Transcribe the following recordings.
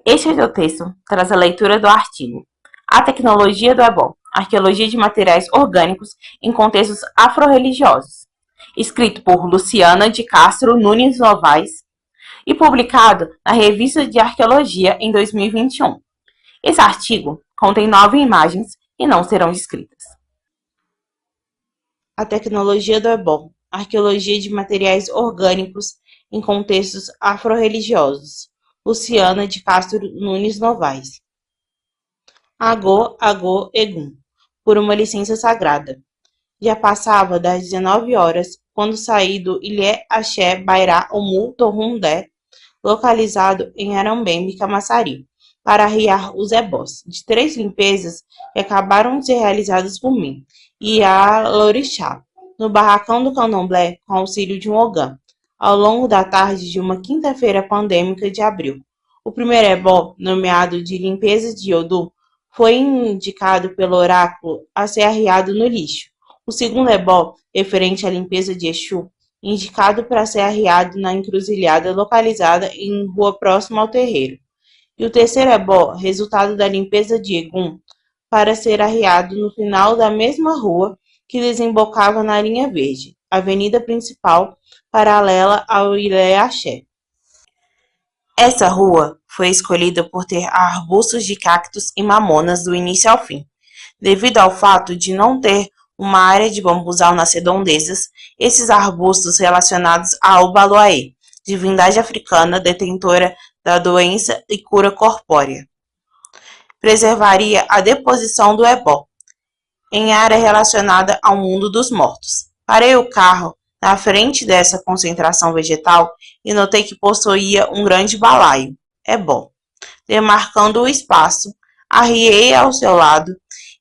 Este texto traz a leitura do artigo A Tecnologia do Ebó, Arqueologia de Materiais Orgânicos em Contextos Afro-Religiosos, escrito por Luciana de Castro Nunes Novaes e publicado na Revista de Arqueologia em 2021. Esse artigo contém 9 imagens e não serão descritas. A Tecnologia do Ebó, Arqueologia de Materiais Orgânicos em Contextos Afro-Religiosos, Luciana de Castro Nunes Novaes. Agô, Agô, Egum, por uma licença sagrada. Já passava das 19 horas quando saí do Ilê Axé Bairá Omu Torrundé, localizado em Arambembe, Camaçari, para arriar os ebós de 3 limpezas que acabaram de ser realizadas por mim e a Lorixá, no barracão do Candomblé com auxílio de um ogã, ao longo da tarde de uma quinta-feira pandêmica de abril. O primeiro ebó, nomeado de limpeza de Odum, foi indicado pelo oráculo a ser arriado no lixo. O segundo ebó, referente à limpeza de Exu, indicado para ser arriado na encruzilhada localizada em rua próxima ao terreiro. E o terceiro ebó, resultado da limpeza de Egum, para ser arriado no final da mesma rua que desembocava na linha verde, avenida principal, paralela ao Ilê Axé. Essa rua foi escolhida por ter arbustos de cactos e mamonas do início ao fim. Devido ao fato de não ter uma área de bambuzal nas redondezas, esses arbustos relacionados ao Baloaê, divindade africana detentora da doença e cura corpórea, preservaria a deposição do ebó em área relacionada ao mundo dos mortos. Parei o carro na frente dessa concentração vegetal e notei que possuía um grande balaio, ebó, demarcando o espaço. Arriei ao seu lado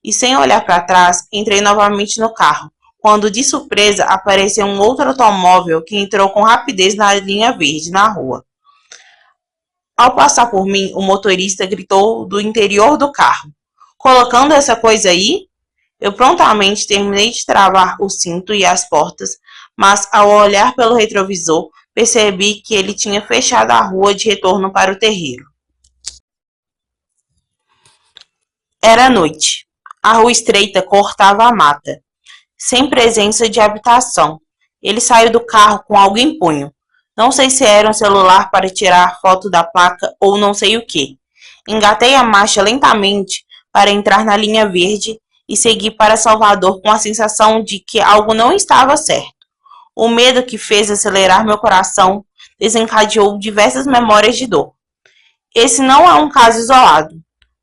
e, sem olhar para trás, entrei novamente no carro, quando de surpresa apareceu um outro automóvel que entrou com rapidez na linha verde na rua. Ao passar por mim, o motorista gritou do interior do carro: "Colocando essa coisa aí?" Eu prontamente terminei de travar o cinto e as portas, mas ao olhar pelo retrovisor, percebi que ele tinha fechado a rua de retorno para o terreiro. Era noite. A rua estreita cortava a mata, sem presença de habitação. Ele saiu do carro com algo em punho. Não sei se era um celular para tirar foto da placa ou não sei o que. Engatei a marcha lentamente para entrar na linha verde e segui para Salvador com a sensação de que algo não estava certo. O medo que fez acelerar meu coração desencadeou diversas memórias de dor. Esse não é um caso isolado.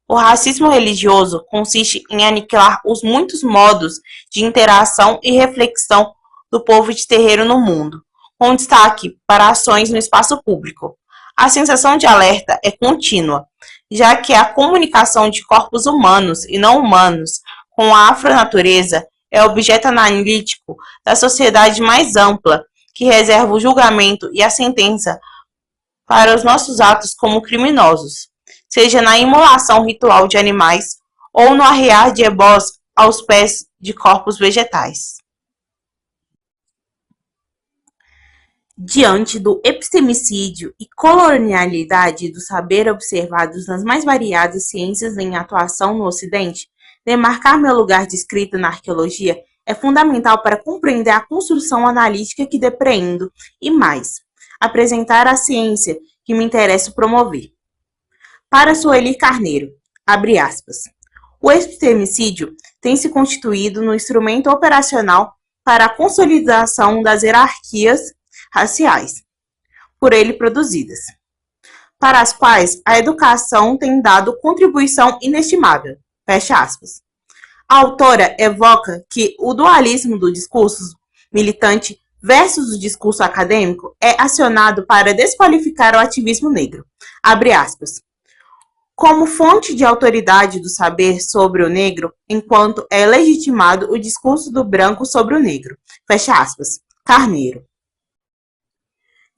O racismo religioso consiste em aniquilar os muitos modos de interação e reflexão do povo de terreiro no mundo, com destaque para ações no espaço público. A sensação de alerta é contínua, já que a comunicação de corpos humanos e não humanos com a afronatureza é objeto analítico da sociedade mais ampla, que reserva o julgamento e a sentença para os nossos atos como criminosos, seja na imolação ritual de animais ou no arriar de ebós aos pés de corpos vegetais. Diante do epistemicídio e colonialidade do saber observados nas mais variadas ciências em atuação no Ocidente, demarcar meu lugar de escrita na arqueologia é fundamental para compreender a construção analítica que depreendo e, mais, apresentar a ciência que me interesso promover. Para Sueli Carneiro, abre aspas, o epistemicídio tem se constituído no instrumento operacional para a consolidação das hierarquias raciais, por ele produzidas, para as quais a educação tem dado contribuição inestimável. Fecha aspas. A autora evoca que o dualismo do discurso militante versus o discurso acadêmico é acionado para desqualificar o ativismo negro. Abre aspas. Como fonte de autoridade do saber sobre o negro, enquanto é legitimado o discurso do branco sobre o negro. Fecha aspas. Carneiro.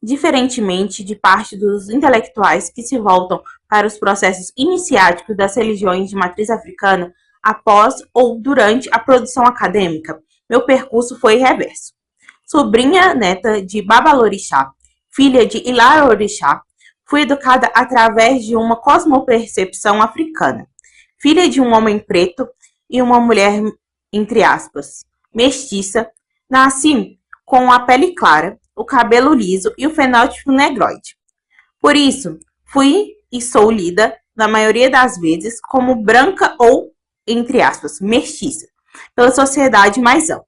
Diferentemente de parte dos intelectuais que se voltam para os processos iniciáticos das religiões de matriz africana após ou durante a produção acadêmica, meu percurso foi reverso. Sobrinha neta de Babalorixá, filha de Ilarorixá, Fui educada através de uma cosmopercepção africana, filha de um homem preto e uma mulher, entre aspas, mestiça. Nasci com a pele clara, o cabelo liso e o fenótipo negroide. Por isso, fui e sou lida, na maioria das vezes, como branca ou, entre aspas, mestiça, pela sociedade mais ampla.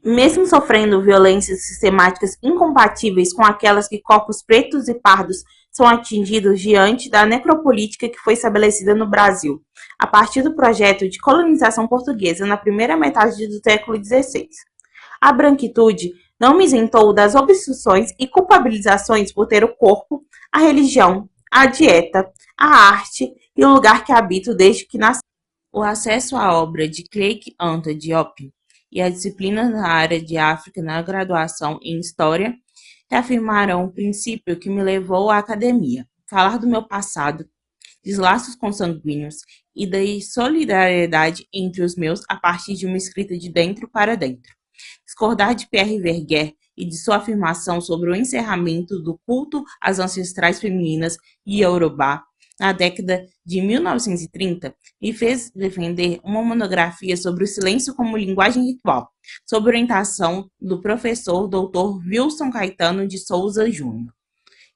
Mesmo sofrendo violências sistemáticas incompatíveis com aquelas que corpos pretos e pardos são atingidos diante da necropolítica que foi estabelecida no Brasil, a partir do projeto de colonização portuguesa na primeira metade do século XVI. A branquitude não me isentou das obstruções e culpabilizações por ter o corpo, a religião, a dieta, a arte e o lugar que habito desde que nasci. O acesso à obra de Cheikh Anta Diop e a disciplina na área de África na graduação em História reafirmaram o princípio que me levou à academia: falar do meu passado, dos laços consanguíneos e da solidariedade entre os meus a partir de uma escrita de dentro para dentro. Discordar de Pierre Verger e de sua afirmação sobre o encerramento do culto às ancestrais femininas Yorubá na década de 1930 me fez defender uma monografia sobre o silêncio como linguagem ritual, sob orientação do professor Dr. Wilson Caetano de Souza Júnior,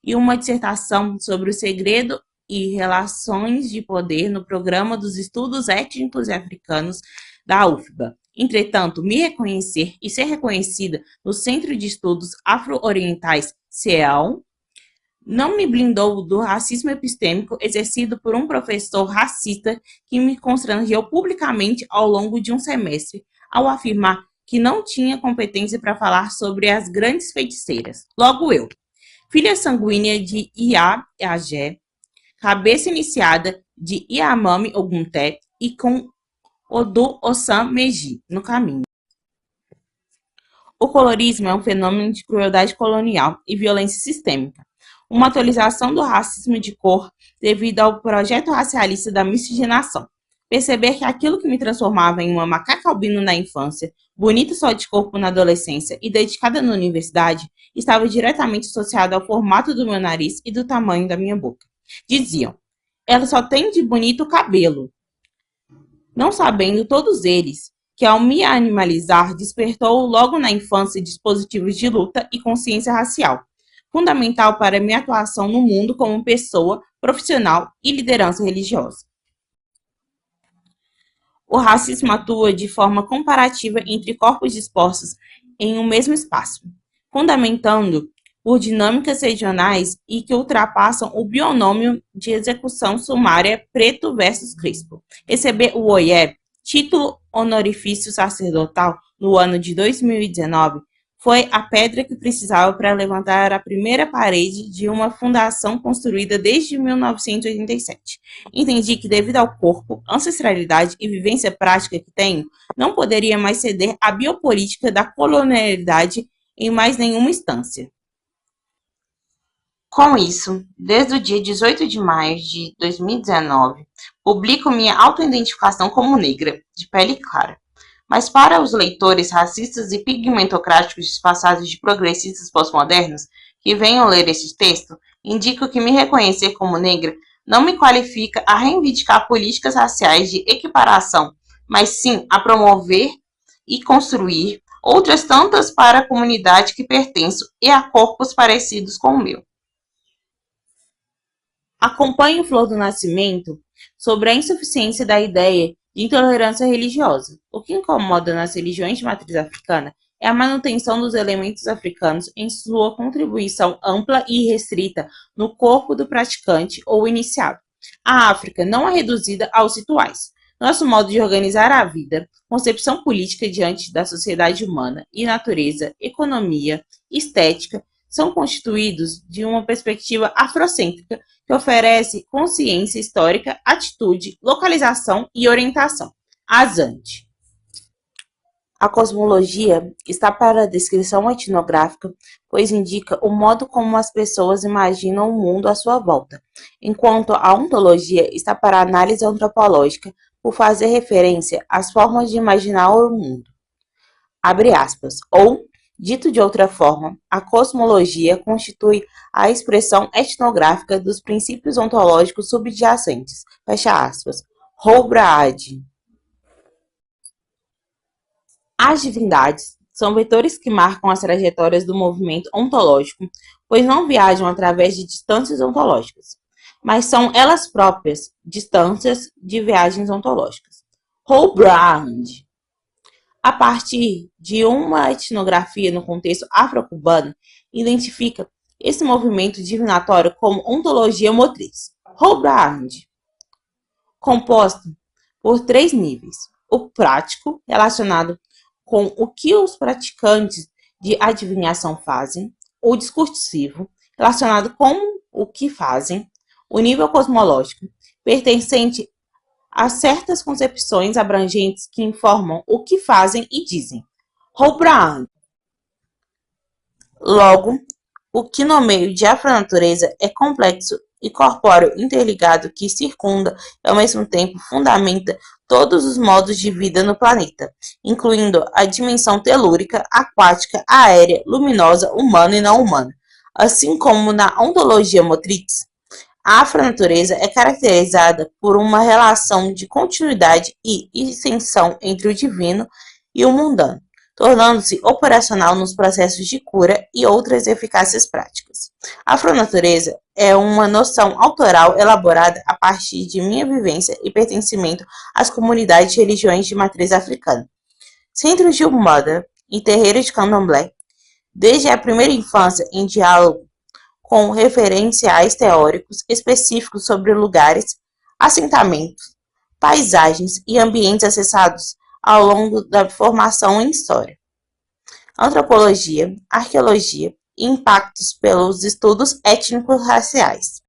e uma dissertação sobre o segredo e relações de poder no Programa dos Estudos Étnicos e Africanos da UFBA. Entretanto, me reconhecer e ser reconhecida no Centro de Estudos Afro-Orientais, CEAL, não me blindou do racismo epistêmico exercido por um professor racista que me constrangeu publicamente ao longo de um semestre, ao afirmar que não tinha competência para falar sobre as grandes feiticeiras. Logo eu, filha sanguínea de Iya Agé, cabeça iniciada de Yanomami Ogunté e com Odu Osam Meji no caminho. O colorismo é um fenômeno de crueldade colonial e violência sistêmica, uma atualização do racismo de cor devido ao projeto racialista da miscigenação. Perceber que aquilo que me transformava em uma macaca albino na infância, bonita só de corpo na adolescência e dedicada na universidade, estava diretamente associado ao formato do meu nariz e do tamanho da minha boca. Diziam, ela só tem de bonito o cabelo. Não sabendo todos eles que ao me animalizar despertou logo na infância dispositivos de luta e consciência racial, fundamental para minha atuação no mundo como pessoa, profissional e liderança religiosa. O racismo atua de forma comparativa entre corpos dispostos em um mesmo espaço, fundamentando por dinâmicas regionais e que ultrapassam o binômio de execução sumária preto versus crespo. Receber o OIE, título honorífico sacerdotal, no ano de 2019, foi a pedra que precisava para levantar a primeira parede de uma fundação construída desde 1987. Entendi que, devido ao corpo, ancestralidade e vivência prática que tenho, não poderia mais ceder à biopolítica da colonialidade em mais nenhuma instância. Com isso, desde o dia 18 de maio de 2019, publico minha autoidentificação como negra, de pele clara. Mas para os leitores racistas e pigmentocráticos disfarçados de progressistas pós-modernos que venham ler este texto, indico que me reconhecer como negra não me qualifica a reivindicar políticas raciais de equiparação, mas sim a promover e construir outras tantas para a comunidade que pertenço e a corpos parecidos com o meu. Acompanho Flor do Nascimento sobre a insuficiência da ideia de intolerância religiosa. O que incomoda nas religiões de matriz africana é a manutenção dos elementos africanos em sua contribuição ampla e restrita no corpo do praticante ou iniciado. A África não é reduzida aos rituais. Nosso modo de organizar a vida, concepção política diante da sociedade humana e natureza, economia, estética, são constituídos de uma perspectiva afrocêntrica que oferece consciência histórica, atitude, localização e orientação. Azante. A cosmologia está para a descrição etnográfica, pois indica o modo como as pessoas imaginam o mundo à sua volta, enquanto a ontologia está para a análise antropológica, por fazer referência às formas de imaginar o mundo. Abre aspas, ou Dito de outra forma, a cosmologia constitui a expressão etnográfica dos princípios ontológicos subjacentes. Fecha aspas. Roubraad. As divindades são vetores que marcam as trajetórias do movimento ontológico, pois não viajam através de distâncias ontológicas, mas são elas próprias distâncias de viagens ontológicas. Roubraad, a partir de uma etnografia no contexto afro-cubano, identifica esse movimento divinatório como ontologia motriz. Roubraad, composto por 3 níveis: o prático, relacionado com o que os praticantes de adivinhação fazem, o discursivo, relacionado com o que fazem, o nível cosmológico, pertencente a certas concepções abrangentes que informam o que fazem e dizem. Roubraad. Logo, o que no meio de afronatureza é complexo e corpóreo interligado que circunda e ao mesmo tempo fundamenta todos os modos de vida no planeta, incluindo a dimensão telúrica, aquática, aérea, luminosa, humana e não humana. Assim como na ontologia motriz, a afronatureza é caracterizada por uma relação de continuidade e extensão entre o divino e o mundano, tornando-se operacional nos processos de cura e outras eficácias práticas. A afronatureza é uma noção autoral elaborada a partir de minha vivência e pertencimento às comunidades de religiões de matriz africana. Centros de Umbanda e terreiros de Candomblé, desde a primeira infância em diálogo com referenciais teóricos específicos sobre lugares, assentamentos, paisagens e ambientes acessados ao longo da formação em história, antropologia, arqueologia e impactos pelos estudos étnico-raciais.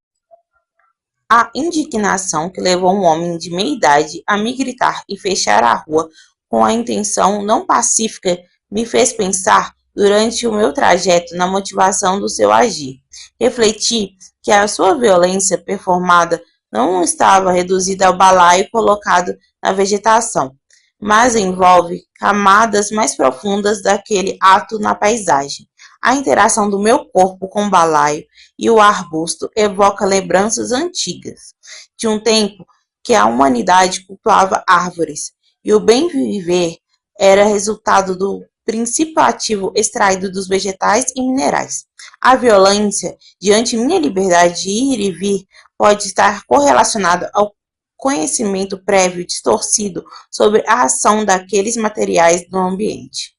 A indignação que levou um homem de meia idade a me gritar e fechar a rua com a intenção não pacífica me fez pensar durante o meu trajeto na motivação do seu agir. Refleti que a sua violência performada não estava reduzida ao balaio colocado na vegetação, mas envolve camadas mais profundas daquele ato na paisagem. A interação do meu corpo com o balaio e o arbusto evoca lembranças antigas, de um tempo que a humanidade cultuava árvores, e o bem viver era resultado do princípio ativo extraído dos vegetais e minerais. A violência, diante minha liberdade de ir e vir, pode estar correlacionada ao conhecimento prévio distorcido sobre a ação daqueles materiais no ambiente.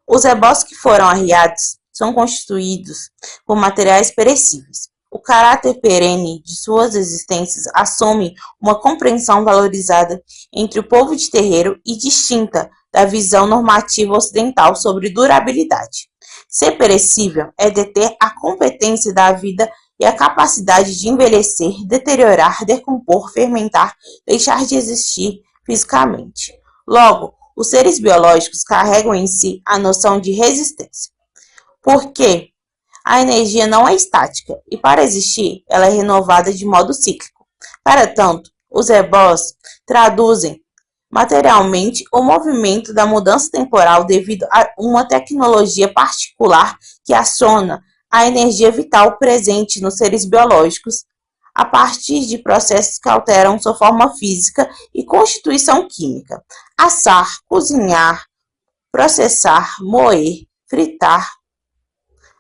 Os ebós que foram arriados são constituídos por materiais perecíveis. O caráter perene de suas existências assume uma compreensão valorizada entre o povo de terreiro e distinta da visão normativa ocidental sobre durabilidade. Ser perecível é deter a competência da vida e a capacidade de envelhecer, deteriorar, decompor, fermentar, deixar de existir fisicamente. Logo, os seres biológicos carregam em si a noção de resistência. Porque a energia não é estática e, para existir, ela é renovada de modo cíclico. Para tanto, os ebós traduzem materialmente o movimento da mudança temporal devido a uma tecnologia particular que aciona a energia vital presente nos seres biológicos a partir de processos que alteram sua forma física e constituição química. Assar, cozinhar, processar, moer, fritar,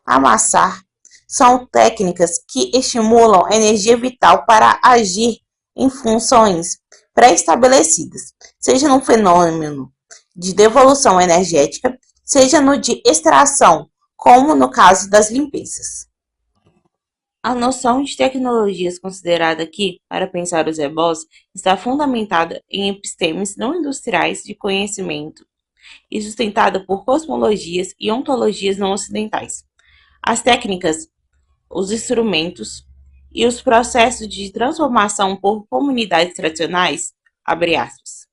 amassar são técnicas que estimulam a energia vital para agir em funções pré-estabelecidas, seja no fenômeno de devolução energética, seja no de extração, como no caso das limpezas. A noção de tecnologias considerada aqui para pensar os ebós está fundamentada em epistemes não industriais de conhecimento e sustentada por cosmologias e ontologias não ocidentais. As técnicas, os instrumentos e os processos de transformação por comunidades tradicionais, abre aspas,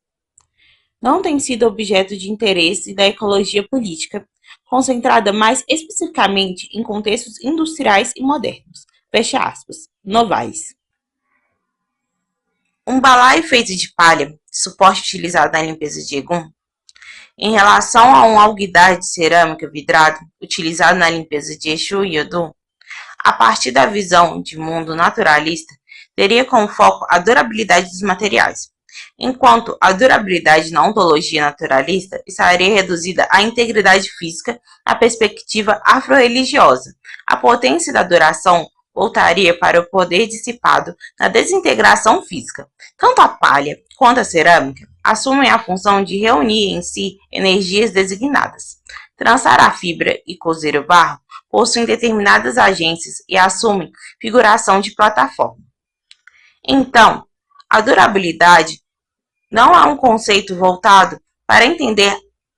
não têm sido objeto de interesse da ecologia política, concentrada mais especificamente em contextos industriais e modernos, fecha aspas, Novaes. Um balaio feito de palha, suporte utilizado na limpeza de egum, Em relação a um alguidar de cerâmica vidrado utilizado na limpeza de Exu e Odum, a partir da visão de mundo naturalista, teria como foco a durabilidade dos materiais, enquanto a durabilidade na ontologia naturalista estaria reduzida à integridade física na perspectiva afro-religiosa. A potência da duração voltaria para o poder dissipado na desintegração física. Tanto a palha quanto a cerâmica assumem a função de reunir em si energias designadas. Trançar a fibra e cozer o barro possuem determinadas agências e assumem figuração de plataforma. Então, a durabilidade não é um conceito voltado para entender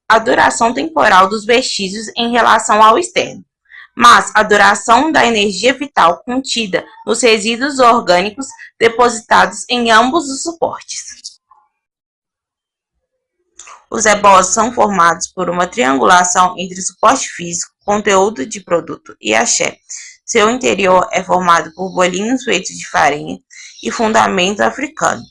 a duração temporal dos vestígios em relação ao externo, mas a duração da energia vital contida nos resíduos orgânicos depositados em ambos os suportes. Os ebós são formados por uma triangulação entre suporte físico, conteúdo de produto e axé. Seu interior é formado por bolinhos feitos de farinha e fundamento africano.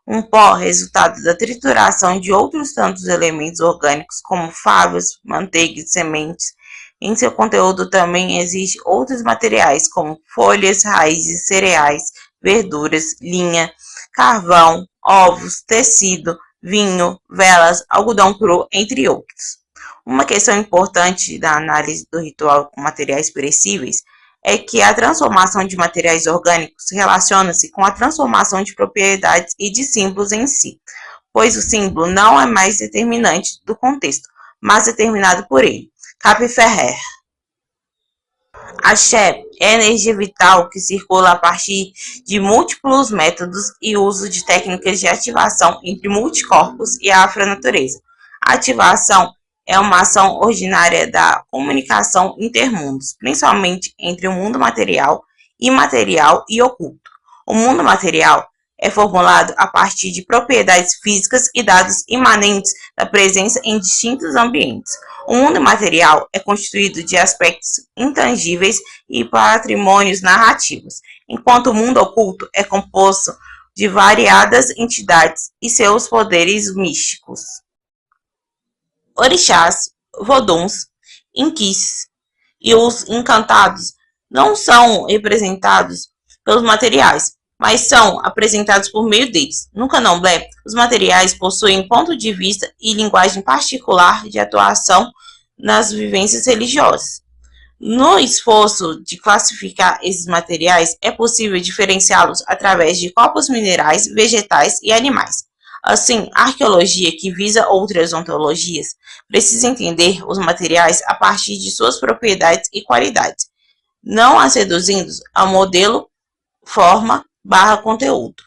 Um pó resultado da trituração de outros tantos elementos orgânicos, como favas, manteiga e sementes. Em seu conteúdo também existem outros materiais, como folhas, raízes, cereais, verduras, linha, carvão, ovos, tecido, vinho, velas, algodão cru, entre outros. Uma questão importante da análise do ritual com materiais perecíveis é que a transformação de materiais orgânicos relaciona-se com a transformação de propriedades e de símbolos em si, pois o símbolo não é mais determinante do contexto, mas determinado por ele. Cape Ferrer. Axé é a energia vital que circula a partir de múltiplos métodos e uso de técnicas de ativação entre multicorpos e a afronatureza. A ativação é uma ação ordinária da comunicação intermundos, principalmente entre o mundo material, imaterial e oculto. O mundo material é formulado a partir de propriedades físicas e dados imanentes da presença em distintos ambientes. O mundo material é constituído de aspectos intangíveis e patrimônios narrativos, enquanto o mundo oculto é composto de variadas entidades e seus poderes místicos. Orixás, voduns, inquis e os encantados não são representados pelos materiais, mas são apresentados por meio deles. No candomblé, os materiais possuem ponto de vista e linguagem particular de atuação nas vivências religiosas. No esforço de classificar esses materiais, é possível diferenciá-los através de corpos minerais, vegetais e animais. Assim, a arqueologia, que visa outras ontologias, precisa entender os materiais a partir de suas propriedades e qualidades, não as reduzindo ao modelo, forma, conteúdo.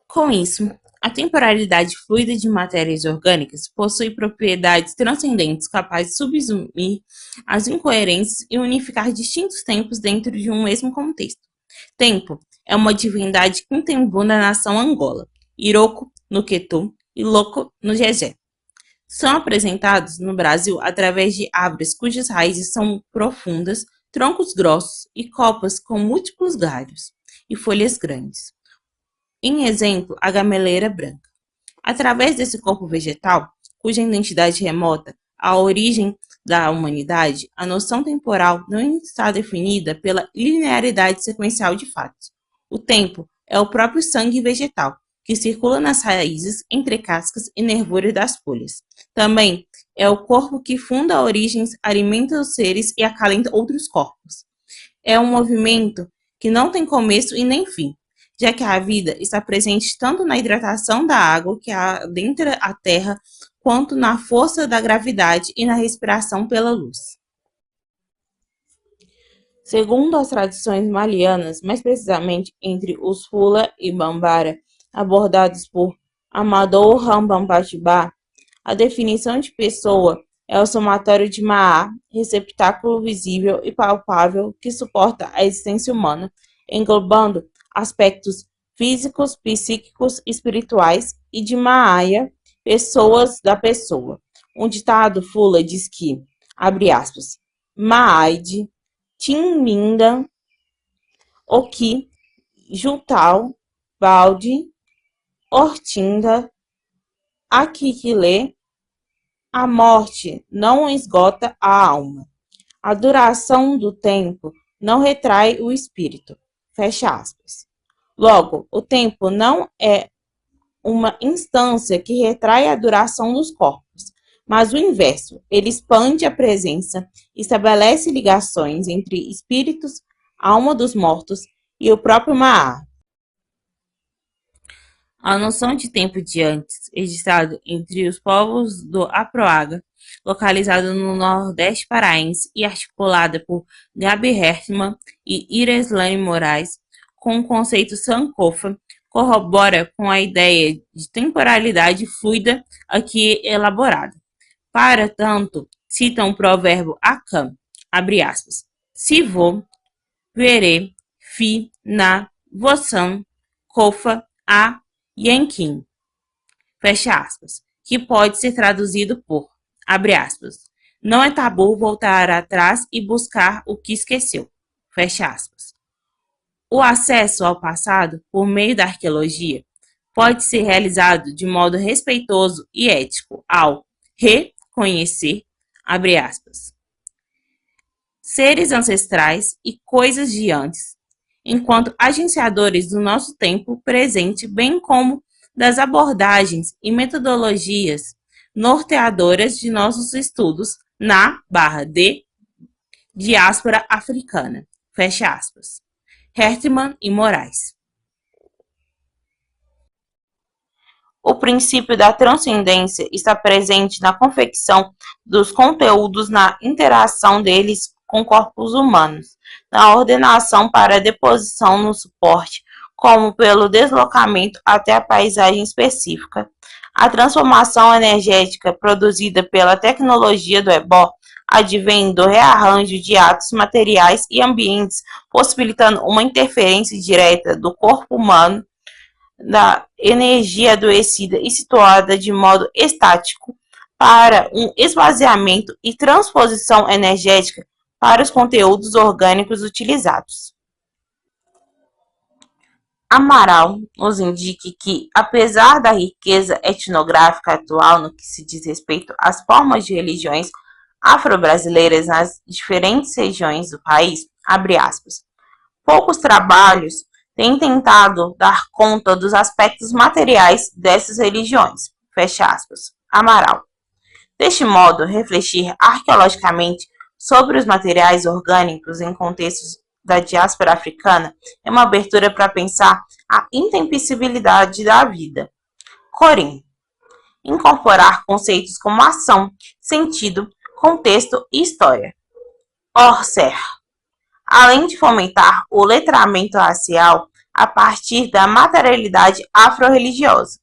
Com isso, a temporalidade fluida de matérias orgânicas possui propriedades transcendentes capazes de subsumir as incoerências e unificar distintos tempos dentro de um mesmo contexto. Tempo é uma divindade quitembu na nação Angola, Iroko no Quetu e Loco no Jejé. São apresentados no Brasil através de árvores cujas raízes são profundas, troncos grossos e copas com múltiplos galhos e folhas grandes. Em exemplo, a gameleira branca. Através desse corpo vegetal, cuja identidade remota à origem da humanidade, a noção temporal não está definida pela linearidade sequencial de fatos. O tempo é o próprio sangue vegetal, que circula nas raízes, entre cascas e nervura das folhas. Também é o corpo que funda origens, alimenta os seres e acalenta outros corpos. É um movimento que não tem começo e nem fim, já que a vida está presente tanto na hidratação da água que adentra a terra, quanto na força da gravidade e na respiração pela luz. Segundo as tradições malianas, mais precisamente entre os Fula e Bambara, abordados por Amadou Rambambatiba, a definição de pessoa é o somatório de Maá, receptáculo visível e palpável que suporta a existência humana, englobando aspectos físicos, psíquicos, espirituais e de Maaya, pessoas da pessoa. Um ditado Fula diz que, abre aspas, Maaide, Tinminda, Oki, Jutal, Balde, Ortinda, Akikile, A morte não esgota a alma. A duração do tempo não retrai o espírito. Fecha aspas. Logo, o tempo não é uma instância que retrai a duração dos corpos, mas o inverso, ele expande a presença, estabelece ligações entre espíritos, alma dos mortos e o próprio Maá. A noção de tempo de antes, registrado entre os povos do Aproaga, localizado no Nordeste paraense e articulada por Gabi Hertmann e Ireslane Moraes, com o conceito Sankofa, corrobora com a ideia de temporalidade fluida aqui elaborada. Para tanto, citam o provérbio Akan, abre aspas, se vou, verê, fi, na, voção, kofa, a, Yankin, fecha aspas, que pode ser traduzido por, abre aspas, não é tabu voltar atrás e buscar o que esqueceu, fecha aspas. O acesso ao passado, por meio da arqueologia, pode ser realizado de modo respeitoso e ético ao reconhecer, abre aspas, seres ancestrais e coisas de antes, enquanto agenciadores do nosso tempo presente, bem como das abordagens e metodologias norteadoras de nossos estudos na/de diáspora africana. Fecha aspas. Hertmann e Moraes. O princípio da transcendência está presente na confecção dos conteúdos, na interação deles com corpos humanos, na ordenação para deposição no suporte, como pelo deslocamento até a paisagem específica. A transformação energética produzida pela tecnologia do ebó advém do rearranjo de atos materiais e ambientes, possibilitando uma interferência direta do corpo humano da energia adoecida e situada de modo estático para um esvaziamento e transposição energética para os conteúdos orgânicos utilizados. Amaral nos indica que, apesar da riqueza etnográfica atual no que se diz respeito às formas de religiões afro-brasileiras nas diferentes regiões do país, abre aspas, poucos trabalhos têm tentado dar conta dos aspectos materiais dessas religiões, fecha aspas, Amaral. Deste modo, refletir arqueologicamente sobre os materiais orgânicos em contextos da diáspora africana é uma abertura para pensar a intempestibilidade da vida. Corim. Incorporar conceitos como ação, sentido, contexto e história. Orser. Além de fomentar o letramento racial a partir da materialidade afro-religiosa.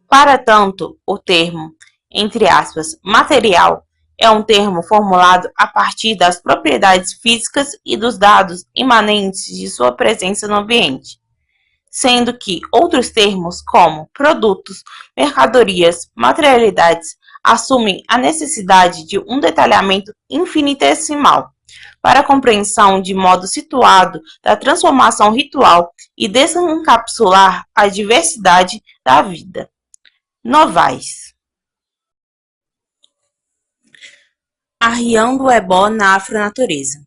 Para tanto, o termo, entre aspas, material, é um termo formulado a partir das propriedades físicas e dos dados imanentes de sua presença no ambiente, sendo que outros termos como produtos, mercadorias, materialidades assumem a necessidade de um detalhamento infinitesimal para a compreensão de modo situado da transformação ritual e desencapsular a diversidade da vida. Novaes. Arriando o ebó na afronatureza.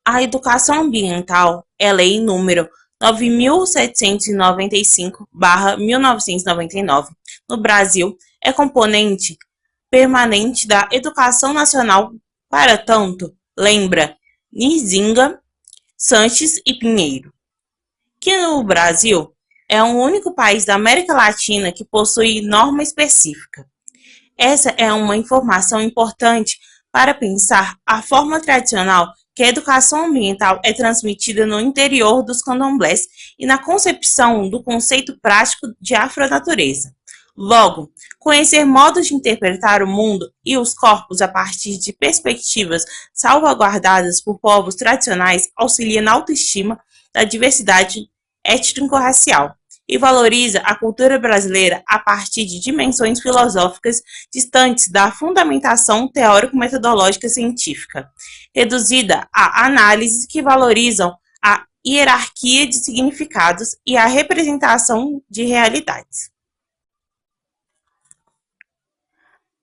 A educação ambiental é lei número 9.795/1999. No Brasil, é componente permanente da educação nacional. Para tanto, lembra Nzinga, Sanches e Pinheiro, que no Brasil é o único país da América Latina que possui norma específica. Essa é uma informação importante para pensar a forma tradicional que a educação ambiental é transmitida no interior dos candomblés e na concepção do conceito prático de afronatureza. Logo, conhecer modos de interpretar o mundo e os corpos a partir de perspectivas salvaguardadas por povos tradicionais auxilia na autoestima da diversidade étnico-racial e valoriza a cultura brasileira a partir de dimensões filosóficas distantes da fundamentação teórico-metodológica científica, reduzida a análises que valorizam a hierarquia de significados e a representação de realidades.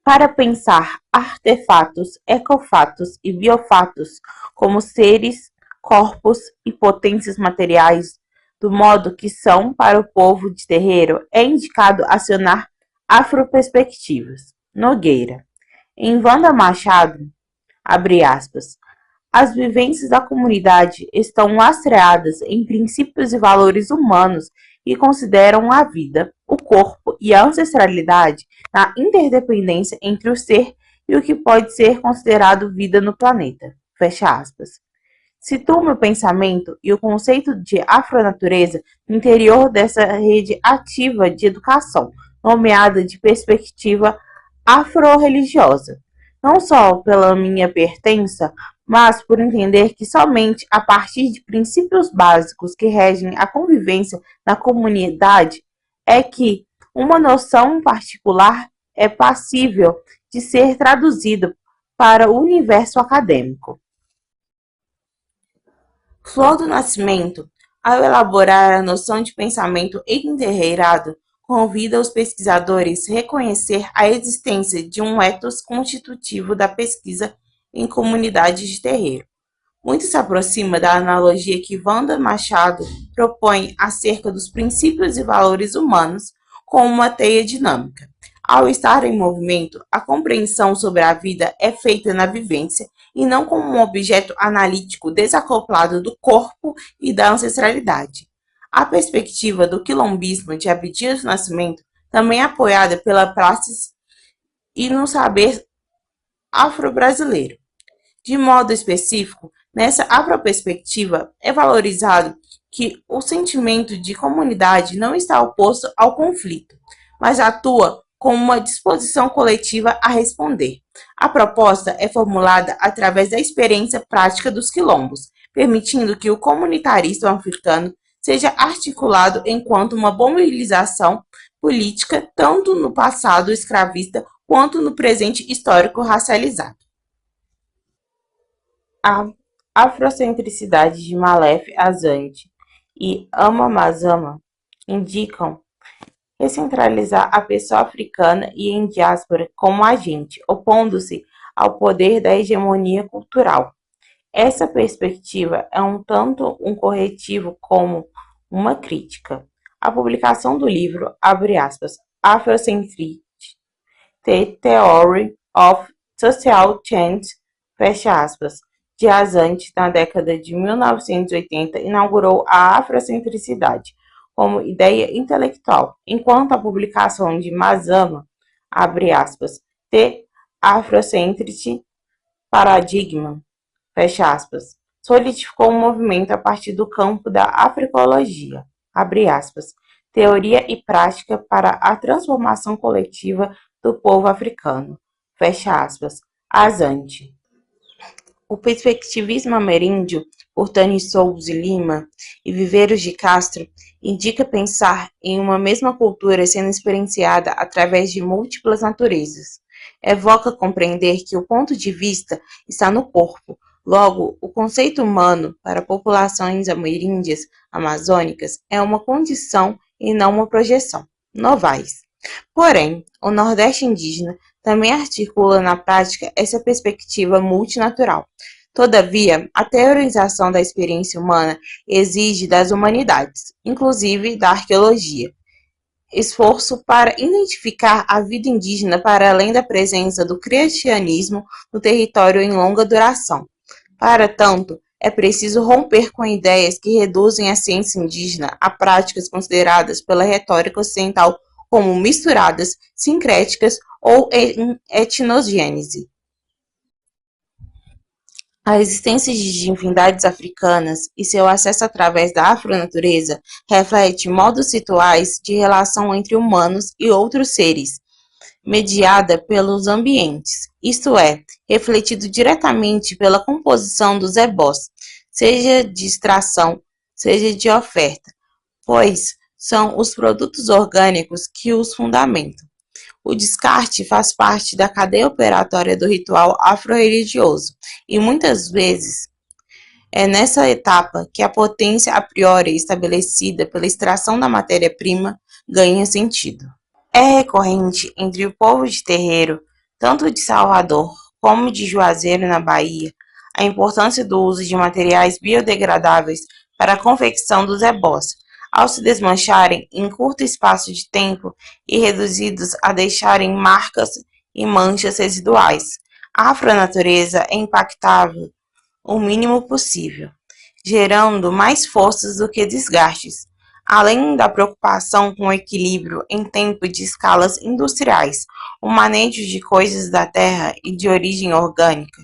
Para pensar artefatos, ecofatos e biofatos como seres, corpos e potências materiais, do modo que são para o povo de terreiro, é indicado acionar afroperspectivas. Nogueira. Em Wanda Machado, abre aspas, as vivências da comunidade estão lastreadas em princípios e valores humanos que consideram a vida, o corpo e a ancestralidade na interdependência entre o ser e o que pode ser considerado vida no planeta. Fecha aspas. Situo meu pensamento e o conceito de afronatureza no interior dessa rede ativa de educação, nomeada de perspectiva afro-religiosa, não só pela minha pertença, mas por entender que somente a partir de princípios básicos que regem a convivência na comunidade é que uma noção particular é passível de ser traduzida para o universo acadêmico. Flor do Nascimento, ao elaborar a noção de pensamento enterreirado, convida os pesquisadores a reconhecer a existência de um ethos constitutivo da pesquisa em comunidades de terreiro. Muito se aproxima da analogia que Wanda Machado propõe acerca dos princípios e valores humanos como uma teia dinâmica. Ao estar em movimento, a compreensão sobre a vida é feita na vivência e não como um objeto analítico desacoplado do corpo e da ancestralidade. A perspectiva do quilombismo de Abdias do Nascimento também é apoiada pela praxis e no saber afro-brasileiro. De modo específico, nessa afroperspectiva é valorizado que o sentimento de comunidade não está oposto ao conflito, mas atua como uma disposição coletiva a responder. A proposta é formulada através da experiência prática dos quilombos, permitindo que o comunitarismo africano seja articulado enquanto uma mobilização política tanto no passado escravista quanto no presente histórico racializado. A afrocentricidade de Malef Azante e Ama Mazama indicam recentralizar a pessoa africana e em diáspora como agente, opondo-se ao poder da hegemonia cultural. Essa perspectiva é um tanto um corretivo como uma crítica. A publicação do livro, abre aspas, Afrocentricity, The Theory of Social Change, fecha aspas, de Azante, na década de 1980, inaugurou a afrocentricidade como ideia intelectual, enquanto a publicação de Mazama, abre aspas, The Afrocentricity Paradigm, fecha aspas, solidificou um movimento a partir do campo da africologia, abre aspas, teoria e prática para a transformação coletiva do povo africano, fecha aspas, Azante. O perspectivismo ameríndio, por Tani Souza Lima e Viveiros de Castro, indica pensar em uma mesma cultura sendo experienciada através de múltiplas naturezas. Evoca compreender que o ponto de vista está no corpo. Logo, o conceito humano para populações ameríndias amazônicas é uma condição e não uma projeção. Novaes. Porém, o Nordeste indígena também articula na prática essa perspectiva multinatural. Todavia, a teorização da experiência humana exige das humanidades, inclusive da arqueologia, esforço para identificar a vida indígena para além da presença do cristianismo no território em longa duração. Para tanto, é preciso romper com ideias que reduzem a ciência indígena a práticas consideradas pela retórica ocidental como misturadas, sincréticas ou em etnogênese. A existência de divindades africanas e seu acesso através da afronatureza reflete modos rituais de relação entre humanos e outros seres, mediada pelos ambientes, isto é, refletido diretamente pela composição dos ebós, seja de extração, seja de oferta, pois são os produtos orgânicos que os fundamentam. O descarte faz parte da cadeia operatória do ritual afro-religioso e muitas vezes é nessa etapa que a potência a priori estabelecida pela extração da matéria-prima ganha sentido. É recorrente entre o povo de terreiro tanto de Salvador como de Juazeiro, na Bahia, a importância do uso de materiais biodegradáveis para a confecção dos ebós, ao se desmancharem em curto espaço de tempo e reduzidos a deixarem marcas e manchas residuais. A afronatureza é impactável o mínimo possível, gerando mais forças do que desgastes, além da preocupação com o equilíbrio em tempo de escalas industriais, o manejo de coisas da terra e de origem orgânica,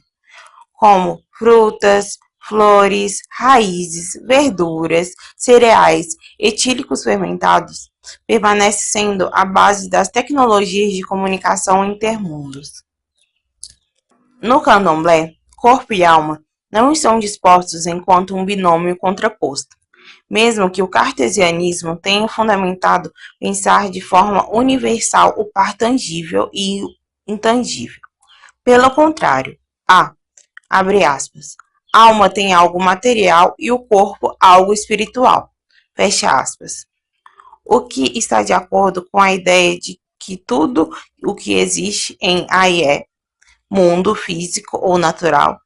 como frutas, flores, raízes, verduras, cereais, etílicos fermentados, permanece sendo a base das tecnologias de comunicação intermundos. No candomblé, corpo e alma não estão dispostos enquanto um binômio contraposto, mesmo que o cartesianismo tenha fundamentado pensar de forma universal o par tangível e intangível. Pelo contrário, abre aspas, alma tem algo material e o corpo algo espiritual, fecha aspas. O que está de acordo com a ideia de que tudo o que existe em Ayé, mundo físico ou natural,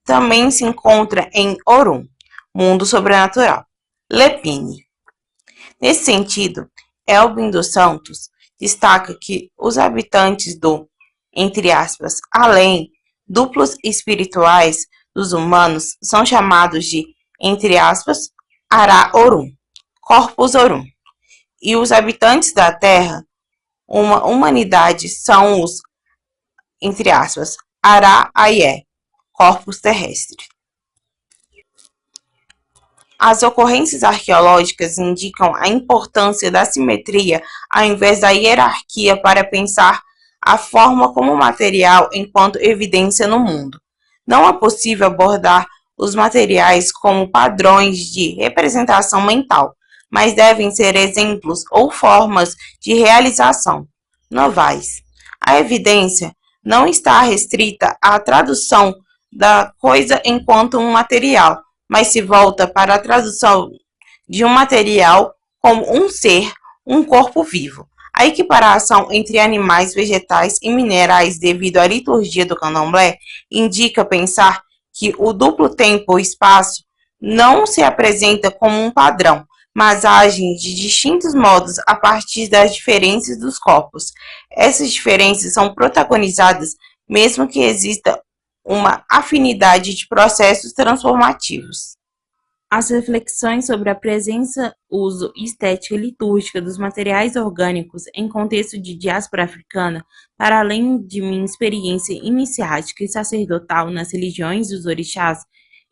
também se encontra em Orum, mundo sobrenatural. Lepine. Nesse sentido, Elbin dos Santos destaca que os habitantes do, entre aspas, além, duplos espirituais dos humanos são chamados de, entre aspas, Ara-Orum, Corpus Orum, e os habitantes da Terra, uma humanidade, são os, entre aspas, Ara-Ayé, Corpus Terrestre. As ocorrências arqueológicas indicam a importância da simetria ao invés da hierarquia para pensar a forma como material enquanto evidência no mundo. Não é possível abordar os materiais como padrões de representação mental, mas devem ser exemplos ou formas de realização novais. A evidência não está restrita à tradução da coisa enquanto um material, mas se volta para a tradução de um material como um ser, um corpo vivo. A equiparação entre animais, vegetais e minerais devido à liturgia do candomblé indica pensar que o duplo tempo e espaço não se apresenta como um padrão, mas agem de distintos modos a partir das diferenças dos corpos. Essas diferenças são protagonizadas mesmo que exista uma afinidade de processos transformativos. As reflexões sobre a presença, uso e estética litúrgica dos materiais orgânicos em contexto de diáspora africana, para além de minha experiência iniciática e sacerdotal nas religiões dos orixás,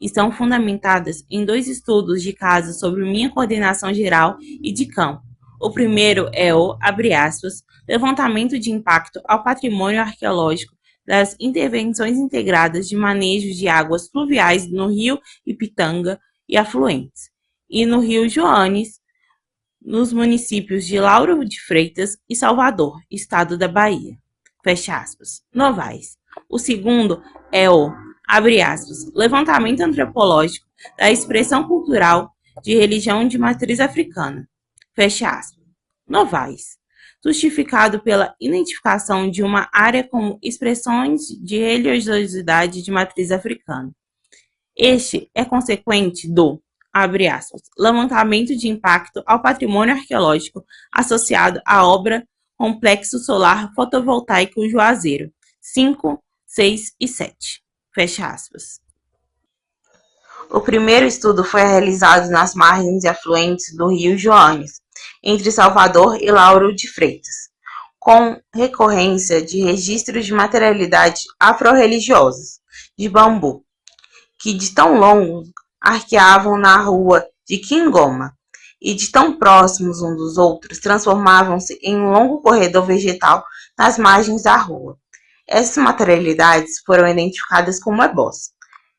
estão fundamentadas em 2 estudos de caso sobre minha coordenação geral e de campo. O primeiro é o, abre aspas, levantamento de impacto ao patrimônio arqueológico das intervenções integradas de manejo de águas fluviais no rio Ipitanga e afluentes, e no rio Joanes, nos municípios de Lauro de Freitas e Salvador, estado da Bahia. Fecha aspas. Novais. O segundo é o, abre aspas, levantamento antropológico da expressão cultural de religião de matriz africana. Fecha aspas. Novais. Justificado pela identificação de uma área como expressões de religiosidade de matriz africana. Este é consequente do, abre aspas, levantamento de impacto ao patrimônio arqueológico associado à obra Complexo Solar Fotovoltaico Juazeiro, 5, 6 e 7. Fecha aspas. O primeiro estudo foi realizado nas margens e afluentes do rio Joanes, entre Salvador e Lauro de Freitas, com recorrência de registros de materialidade afro-religiosos, de bambu, que de tão longo arqueavam na rua de Quingoma, e de tão próximos uns dos outros transformavam-se em um longo corredor vegetal nas margens da rua. Essas materialidades foram identificadas como ebós.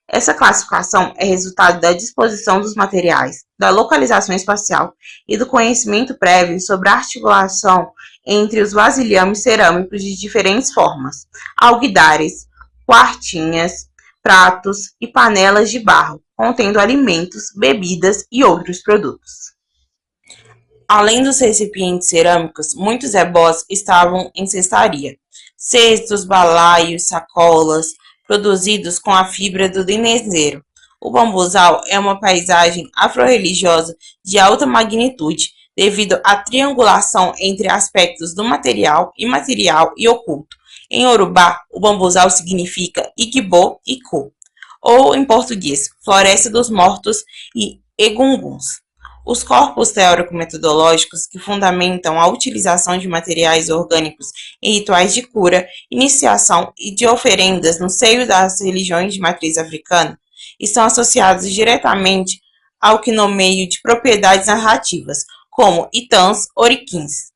Essa classificação é resultado da disposição dos materiais, da localização espacial e do conhecimento prévio sobre a articulação entre os vasilhames cerâmicos de diferentes formas, alguidares, quartinhas, pratos e panelas de barro, contendo alimentos, bebidas e outros produtos. Além dos recipientes cerâmicos, muitos ebós estavam em cestaria, cestos, balaios, sacolas, produzidos com a fibra do dinezeiro. O bambuzal é uma paisagem afro-religiosa de alta magnitude, devido à triangulação entre aspectos do material, imaterial e oculto. Em Yorubá, o bambuzal significa Igbo e Ku, ou em português, Floresta dos Mortos e Egunguns. Os corpos teórico-metodológicos que fundamentam a utilização de materiais orgânicos em rituais de cura, iniciação e de oferendas no seio das religiões de matriz africana estão associados diretamente ao que nomeio de propriedades narrativas, como Itãs, Oriquins,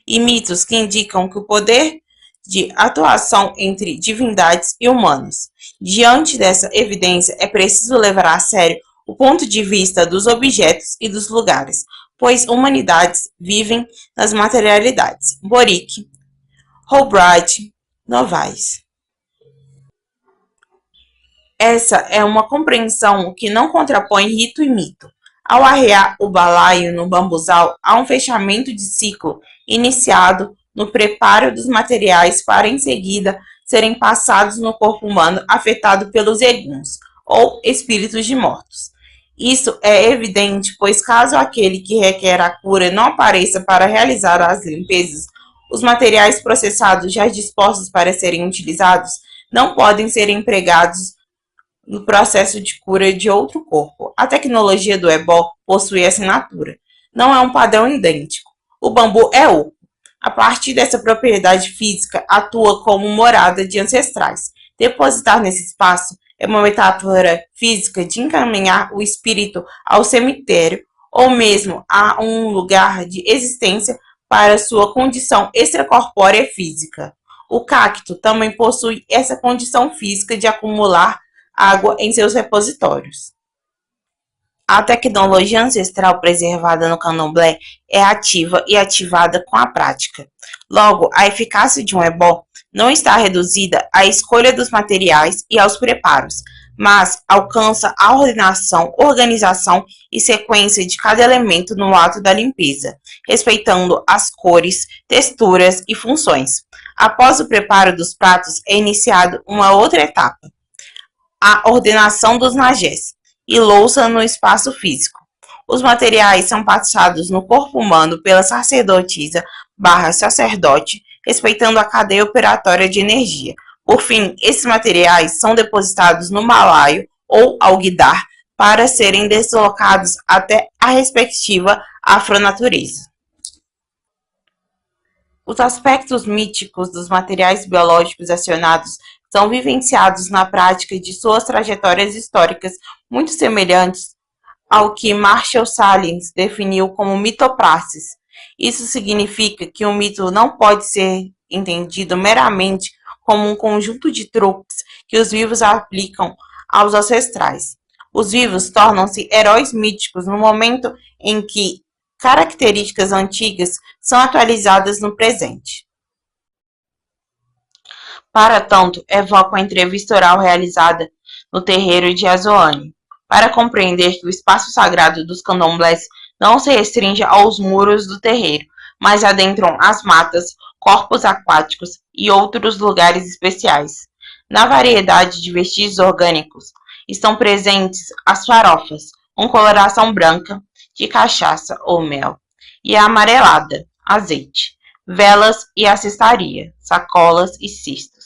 e mitos que indicam que o poder de atuação entre divindades e humanos. Diante dessa evidência, é preciso levar a sério o ponto de vista dos objetos e dos lugares, pois humanidades vivem nas materialidades. Boric, Holbright, Novaes. Essa é uma compreensão que não contrapõe rito e mito. Ao arrear o balaio no bambuzal, há um fechamento de ciclo iniciado no preparo dos materiais para em seguida serem passados no corpo humano afetado pelos eguns, ou espíritos de mortos. Isso é evidente, pois caso aquele que requer a cura não apareça para realizar as limpezas, os materiais processados já dispostos para serem utilizados não podem ser empregados no processo de cura de outro corpo. A tecnologia do ebó possui assinatura. Não é um padrão idêntico. O bambu é oco. A partir dessa propriedade física, atua como morada de ancestrais. Depositar nesse espaço é uma metáfora física de encaminhar o espírito ao cemitério ou mesmo a um lugar de existência para sua condição extracorpórea física. O cacto também possui essa condição física de acumular água em seus repositórios. A tecnologia ancestral preservada no candomblé é ativa e ativada com a prática. Logo, a eficácia de um ebó não está reduzida à escolha dos materiais e aos preparos, mas alcança a ordenação, organização e sequência de cada elemento no ato da limpeza, respeitando as cores, texturas e funções. Após o preparo dos pratos, é iniciado uma outra etapa, a ordenação dos najés e louça no espaço físico. Os materiais são passados no corpo humano pela sacerdotisa/sacerdote, respeitando a cadeia operatória de energia. Por fim, esses materiais são depositados no balaio ou alguidar para serem deslocados até a respectiva afronatureza. Os aspectos míticos dos materiais biológicos acionados são vivenciados na prática de suas trajetórias históricas muito semelhantes ao que Marshall Sahlins definiu como mitopraxis. Isso significa que um mito não pode ser entendido meramente como um conjunto de truques que os vivos aplicam aos ancestrais. Os vivos tornam-se heróis míticos no momento em que características antigas são atualizadas no presente. Para tanto, evoco a entrevista oral realizada no terreiro de Azoane, para compreender que o espaço sagrado dos candomblés não se restringe aos muros do terreiro, mas adentram as matas, corpos aquáticos e outros lugares especiais. Na variedade de vestígios orgânicos estão presentes as farofas, com coloração branca, de cachaça ou mel, e a amarelada, azeite, velas e a cestaria, sacolas e cistos,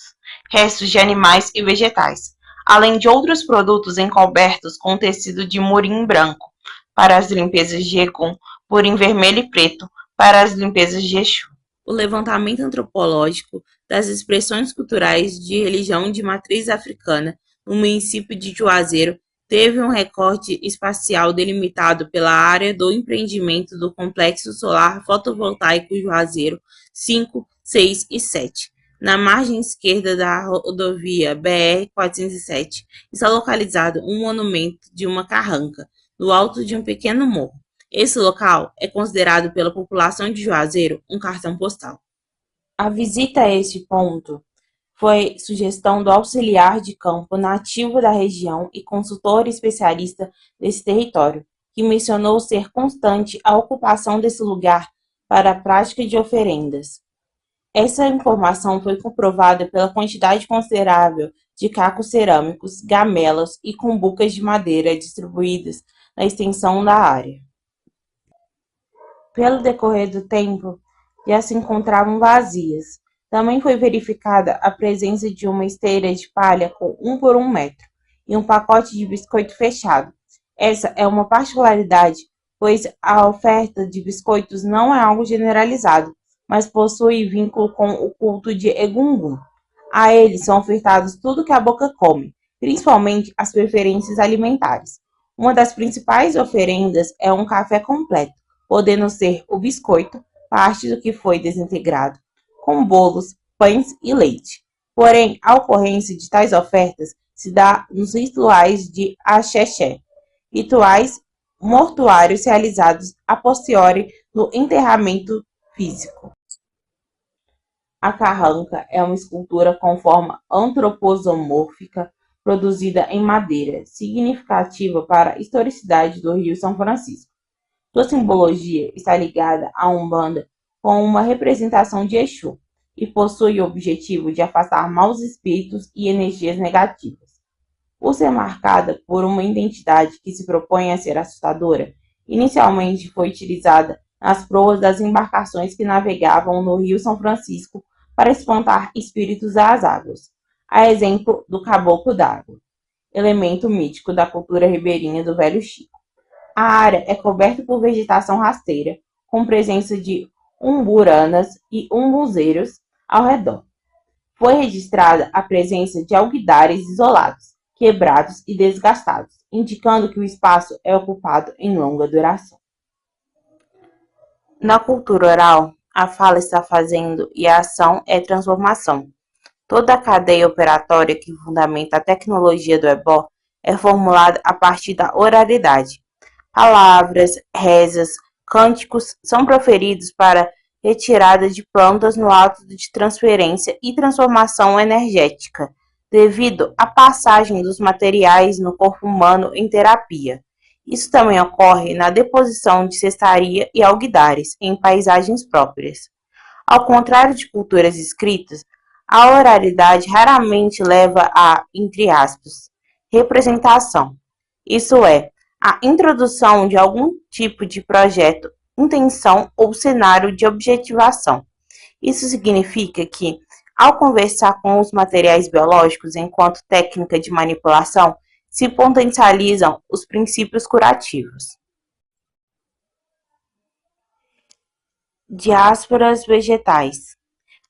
restos de animais e vegetais, além de outros produtos encobertos com tecido de murim branco, para as limpezas de Egum, murim vermelho e preto, para as limpezas de Exu. O levantamento antropológico das expressões culturais de religião de matriz africana no município de Juazeiro teve um recorte espacial delimitado pela área do empreendimento do Complexo Solar Fotovoltaico Juazeiro 5, 6 e 7. Na margem esquerda da rodovia BR-407 está localizado um monumento de uma carranca, no alto de um pequeno morro. Esse local é considerado pela população de Juazeiro um cartão postal. A visita a este ponto foi sugestão do auxiliar de campo nativo da região e consultor especialista desse território, que mencionou ser constante a ocupação desse lugar para a prática de oferendas. Essa informação foi comprovada pela quantidade considerável de cacos cerâmicos, gamelas e cumbucas de madeira distribuídas na extensão da área. Pelo decorrer do tempo, já se encontravam vazias. Também foi verificada a presença de uma esteira de palha com 1 por 1 metro e um pacote de biscoito fechado. Essa é uma particularidade, pois a oferta de biscoitos não é algo generalizado, mas possui vínculo com o culto de Egungun. A eles são ofertados tudo que a boca come, principalmente as preferências alimentares. Uma das principais oferendas é um café completo, podendo ser o biscoito, parte do que foi desintegrado, com bolos, pães e leite. Porém, a ocorrência de tais ofertas se dá nos rituais de axexé, rituais mortuários realizados a posteriori no enterramento físico. A carranca é uma escultura com forma antropomórfica produzida em madeira, significativa para a historicidade do Rio São Francisco. Sua simbologia está ligada à Umbanda com uma representação de Exu e possui o objetivo de afastar maus espíritos e energias negativas. Por ser marcada por uma identidade que se propõe a ser assustadora, inicialmente foi utilizada nas proas das embarcações que navegavam no Rio São Francisco para espantar espíritos das águas, a exemplo do caboclo d'água, elemento mítico da cultura ribeirinha do Velho Chico. A área é coberta por vegetação rasteira, com presença de umburanas e umbuzeiros ao redor. Foi registrada a presença de alguidares isolados, quebrados e desgastados, indicando que o espaço é ocupado em longa duração. Na cultura oral, a fala está fazendo e a ação é transformação. Toda a cadeia operatória que fundamenta a tecnologia do ebó é formulada a partir da oralidade. Palavras, rezas, cânticos são proferidos para retirada de plantas no ato de transferência e transformação energética, devido à passagem dos materiais no corpo humano em terapia. Isso também ocorre na deposição de cestaria e alguidares em paisagens próprias. Ao contrário de culturas escritas, a oralidade raramente leva a, entre aspas, representação. Isso é, a introdução de algum tipo de projeto, intenção ou cenário de objetivação. Isso significa que, ao conversar com os materiais biológicos enquanto técnica de manipulação, se potencializam os princípios curativos. Diásporas vegetais.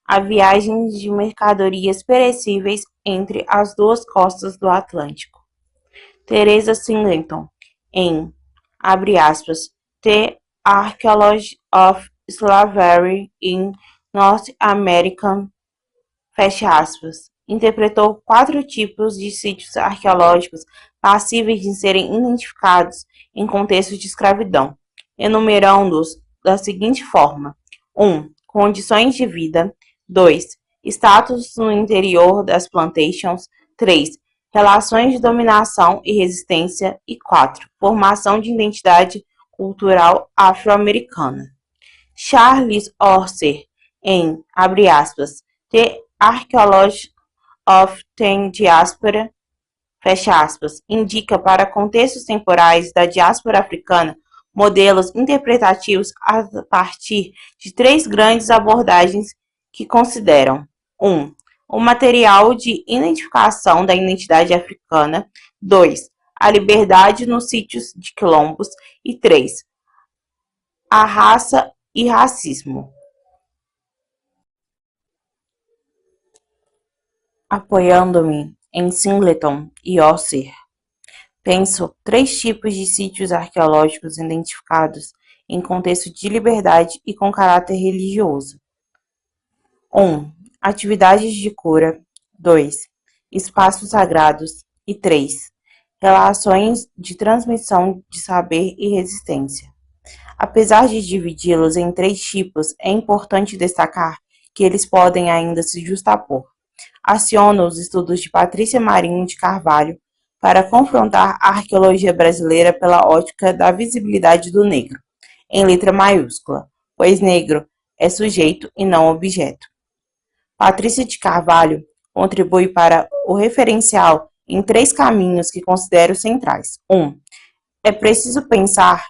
A viagem de mercadorias perecíveis entre as duas costas do Atlântico. Teresa Singleton, em, abre aspas, The Archaeology of Slavery in North America, fecha aspas, interpretou 4 tipos de sítios arqueológicos passíveis de serem identificados em contexto de escravidão, enumerando-os da seguinte forma: 1. Condições de vida. 2. Status no interior das plantations. 3. Relações de dominação e resistência. E 4. Formação de identidade cultural afro-americana. Charles Orser, em, abre aspas, The Archaeology of the Diaspora, fecha aspas, indica para contextos temporais da diáspora africana modelos interpretativos a partir de 3 grandes abordagens que consideram: 1. O material de identificação da identidade africana. 2. A liberdade nos sítios de quilombos. E 3. A raça e racismo. Apoiando-me em Singleton e Orser, penso 3 tipos de sítios arqueológicos identificados em contexto de liberdade e com caráter religioso. 1. Atividades de cura. 2. Espaços sagrados. E 3. Relações de transmissão de saber e resistência. Apesar de dividi-los em 3 tipos, é importante destacar que eles podem ainda se justapor. Aciono os estudos de Patrícia Marinho de Carvalho para confrontar a arqueologia brasileira pela ótica da visibilidade do negro, em letra maiúscula, pois negro é sujeito e não objeto. Patrícia de Carvalho contribui para o referencial em 3 caminhos que considero centrais. 1. É preciso pensar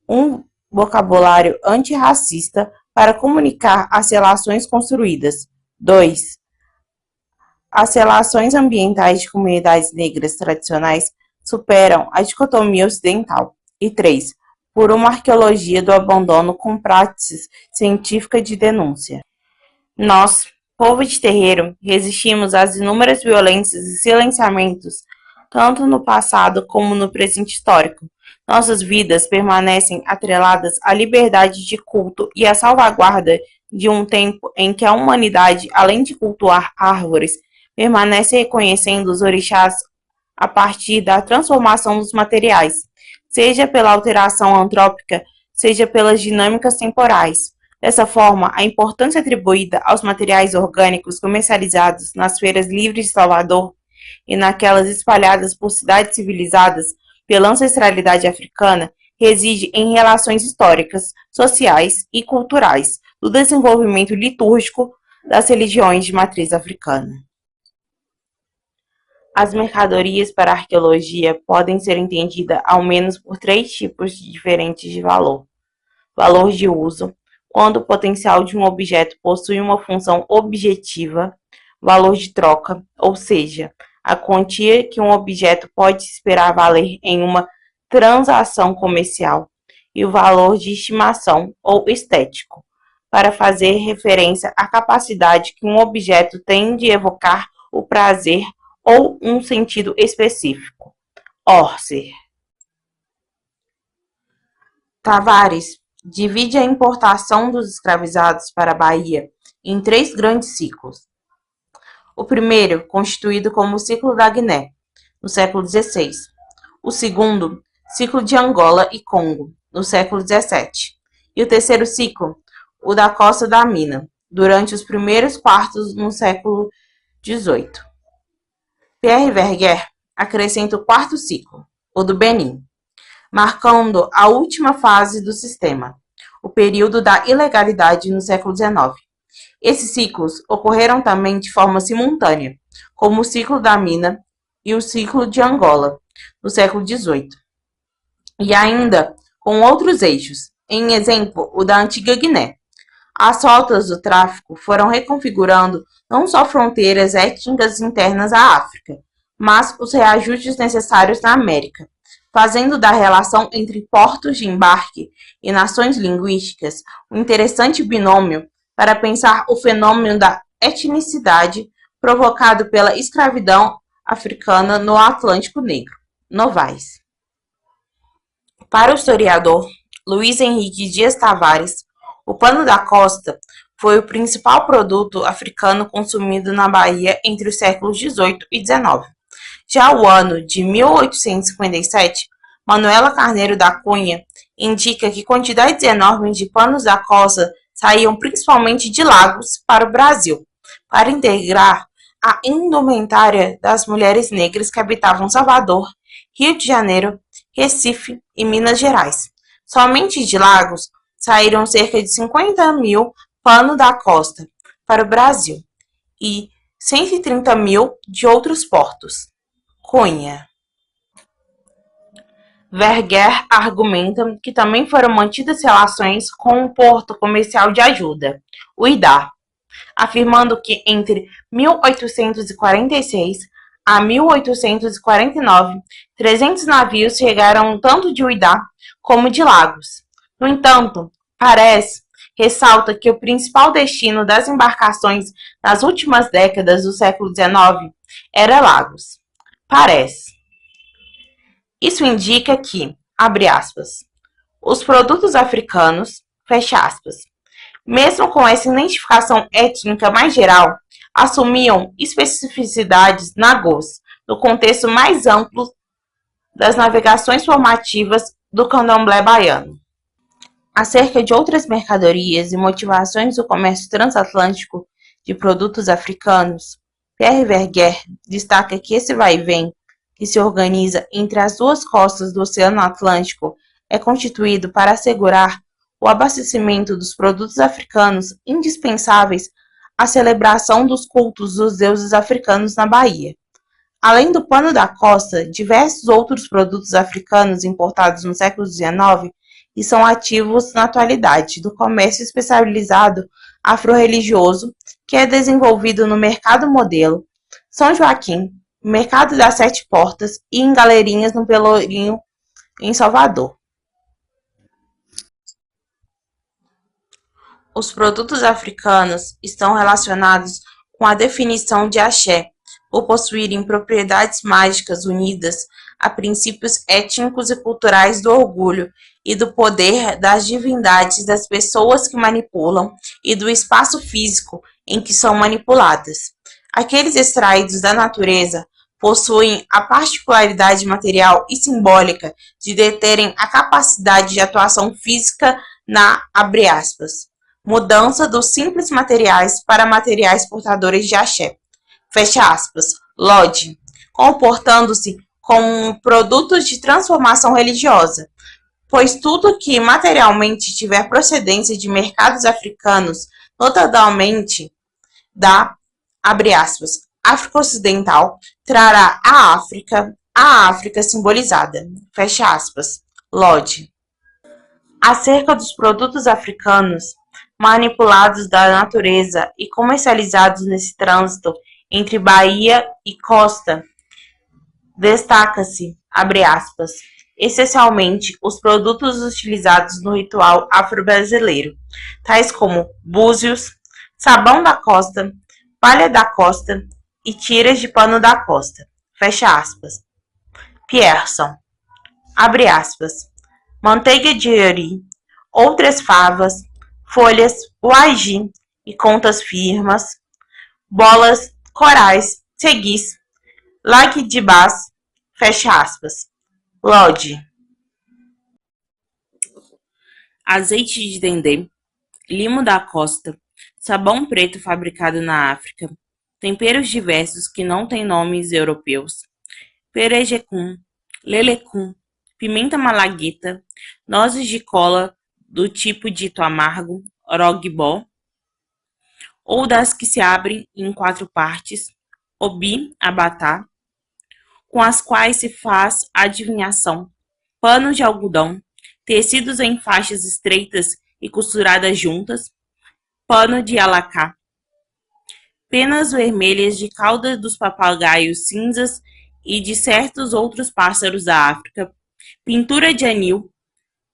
um vocabulário antirracista para comunicar as relações construídas. 2. As relações ambientais de comunidades negras tradicionais superam a dicotomia ocidental. E 3. Por uma arqueologia do abandono com práticas científicas de denúncia. Nós, povo de terreiro, resistimos às inúmeras violências e silenciamentos, tanto no passado como no presente histórico. Nossas vidas permanecem atreladas à liberdade de culto e à salvaguarda de um tempo em que a humanidade, além de cultuar árvores, permanece reconhecendo os orixás a partir da transformação dos materiais, seja pela alteração antrópica, seja pelas dinâmicas temporais. Dessa forma, a importância atribuída aos materiais orgânicos comercializados nas feiras livres de Salvador e naquelas espalhadas por cidades civilizadas pela ancestralidade africana reside em relações históricas, sociais e culturais do desenvolvimento litúrgico das religiões de matriz africana. As mercadorias para a arqueologia podem ser entendidas ao menos por 3 tipos diferentes de valor. Valor de uso, quando o potencial de um objeto possui uma função objetiva. Valor de troca, ou seja, a quantia que um objeto pode esperar valer em uma transação comercial. E o valor de estimação, ou estético, para fazer referência à capacidade que um objeto tem de evocar o prazer ou um sentido específico. Orser. Tavares divide a importação dos escravizados para a Bahia em 3 grandes ciclos. O primeiro, constituído como o ciclo da Guiné, no século XVI. O segundo, ciclo de Angola e Congo, no século XVII. E o terceiro ciclo, o da Costa da Mina, durante os primeiros quartos no século XVIII. Pierre Verger acrescenta o 4º ciclo, o do Benin, marcando a última fase do sistema, o período da ilegalidade no século XIX. Esses ciclos ocorreram também de forma simultânea, como o ciclo da Mina e o ciclo de Angola, no século XVIII, e ainda com outros eixos, em exemplo, o da antiga Guiné. As rotas do tráfico foram reconfigurando não só fronteiras étnicas internas à África, mas os reajustes necessários na América, fazendo da relação entre portos de embarque e nações linguísticas um interessante binômio para pensar o fenômeno da etnicidade provocado pela escravidão africana no Atlântico Negro. Novaes. Para o historiador Luiz Henrique Dias Tavares, o pano da costa foi o principal produto africano consumido na Bahia entre os séculos XVIII e XIX. Já o ano de 1857, Manuela Carneiro da Cunha indica que quantidades enormes de panos da costa saíam principalmente de Lagos para o Brasil, para integrar a indumentária das mulheres negras que habitavam Salvador, Rio de Janeiro, Recife e Minas Gerais. Somente de Lagos saíram cerca de 50 mil panos da costa para o Brasil e 130 mil de outros portos. Cunha. Verger argumenta que também foram mantidas relações com o porto comercial de ajuda, o Idá, afirmando que entre 1846 a 1849, 300 navios chegaram tanto de Uidá como de Lagos. No entanto, Parés ressalta que o principal destino das embarcações nas últimas décadas do século XIX era Lagos. Parés. Isso indica que, abre aspas, os produtos africanos, fecha aspas, mesmo com essa identificação étnica mais geral, assumiam especificidades nagôs, no contexto mais amplo das navegações formativas do candomblé baiano. Acerca de outras mercadorias e motivações do comércio transatlântico de produtos africanos, Pierre Verger destaca que esse vai-vem, que se organiza entre as 2 costas do Oceano Atlântico, é constituído para assegurar o abastecimento dos produtos africanos indispensáveis a celebração dos cultos dos deuses africanos na Bahia. Além do pano da costa, diversos outros produtos africanos importados no século XIX e são ativos na atualidade do comércio especializado afro-religioso, que é desenvolvido no Mercado Modelo, São Joaquim, Mercado das Sete Portas e em galerias no Pelourinho, em Salvador. Os produtos africanos estão relacionados com a definição de axé, por possuírem propriedades mágicas unidas a princípios étnicos e culturais do orgulho e do poder das divindades das pessoas que manipulam e do espaço físico em que são manipuladas. Aqueles extraídos da natureza possuem a particularidade material e simbólica de deterem a capacidade de atuação física na, abre aspas, mudança dos simples materiais para materiais portadores de axé, fecha aspas, Lodge, comportando-se como produtos de transformação religiosa, pois tudo que materialmente tiver procedência de mercados africanos, notadamente da, abre aspas, África Ocidental, trará a África simbolizada, fecha aspas, Lodge. Acerca dos produtos africanos, manipulados da natureza e comercializados nesse trânsito entre Bahia e costa, destaca-se, abre aspas, essencialmente os produtos utilizados no ritual afro-brasileiro, tais como búzios, sabão da costa, palha da costa e tiras de pano da costa, fecha aspas. Pierson, abre aspas, manteiga de ori, outras favas, folhas, uagi e contas firmas, bolas, corais, seguis, like de bás, fecha aspas, Lodge. Azeite de dendê, limo da costa, sabão preto fabricado na África, temperos diversos que não têm nomes europeus, perejecum, lelecum, pimenta malagueta, nozes de cola do tipo dito amargo, rogbó, ou das que se abrem em 4 partes, obi, abatá, com as quais se faz a adivinhação, pano de algodão, tecidos em faixas estreitas e costuradas juntas, pano de alacá, penas vermelhas de cauda dos papagaios cinzas e de certos outros pássaros da África, pintura de anil,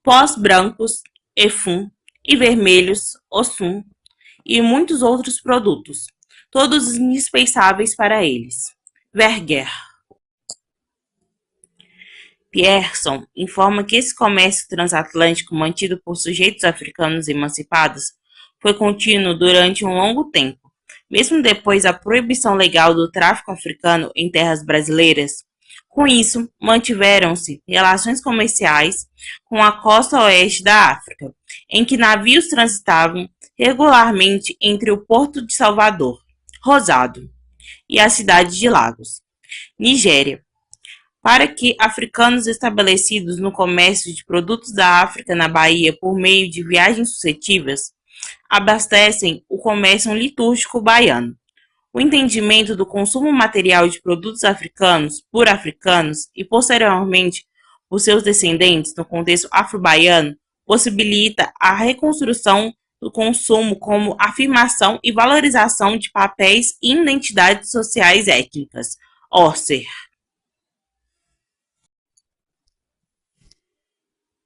pós brancos, efum, e vermelhos, ossum, e muitos outros produtos, todos indispensáveis para eles. Verger. Pierson informa que esse comércio transatlântico mantido por sujeitos africanos emancipados foi contínuo durante um longo tempo, mesmo depois da proibição legal do tráfico africano em terras brasileiras. Com isso, mantiveram-se relações comerciais com a costa oeste da África, em que navios transitavam regularmente entre o Porto de Salvador, Rosado, e a cidade de Lagos, Nigéria, para que africanos estabelecidos no comércio de produtos da África na Bahia por meio de viagens sucessivas abastecem o comércio litúrgico baiano. O entendimento do consumo material de produtos africanos por africanos e, posteriormente, por seus descendentes no contexto afro-baiano possibilita a reconstrução do consumo como afirmação e valorização de papéis e identidades sociais étnicas. Orser.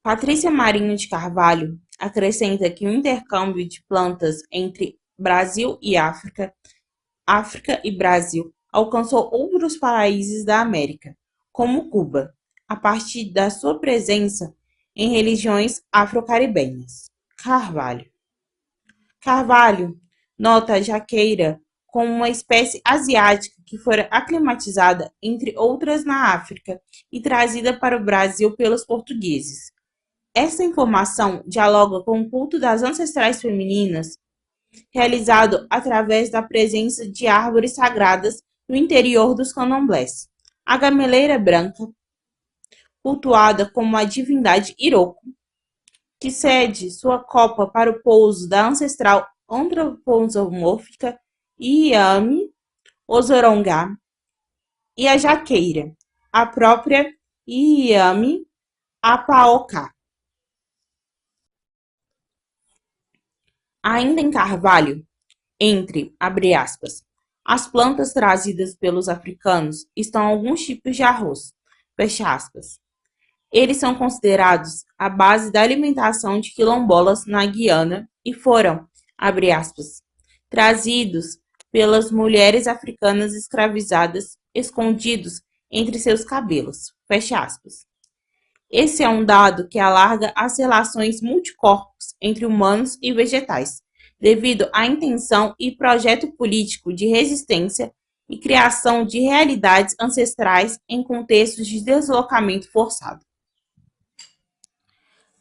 Patrícia Marinho de Carvalho acrescenta que o intercâmbio de plantas entre Brasil e África e Brasil alcançou outros países da América, como Cuba, a partir da sua presença em religiões afro-caribenhas. Carvalho nota a jaqueira como uma espécie asiática que fora aclimatizada, entre outras, na África e trazida para o Brasil pelos portugueses. Essa informação dialoga com o culto das ancestrais femininas, realizado através da presença de árvores sagradas no interior dos candomblés. A gameleira branca, cultuada como a divindade Iroko, que cede sua copa para o pouso da ancestral antropomórfica iame, o zorongá e a jaqueira, a própria iame apaocá. Ainda em Carvalho, abre aspas, as plantas trazidas pelos africanos estão alguns tipos de arroz, fecha aspas. Eles são considerados a base da alimentação de quilombolas na Guiana e foram, abre aspas, trazidos pelas mulheres africanas escravizadas, escondidos entre seus cabelos, fecha aspas. Esse é um dado que alarga as relações multicorpos entre humanos e vegetais, devido à intenção e projeto político de resistência e criação de realidades ancestrais em contextos de deslocamento forçado.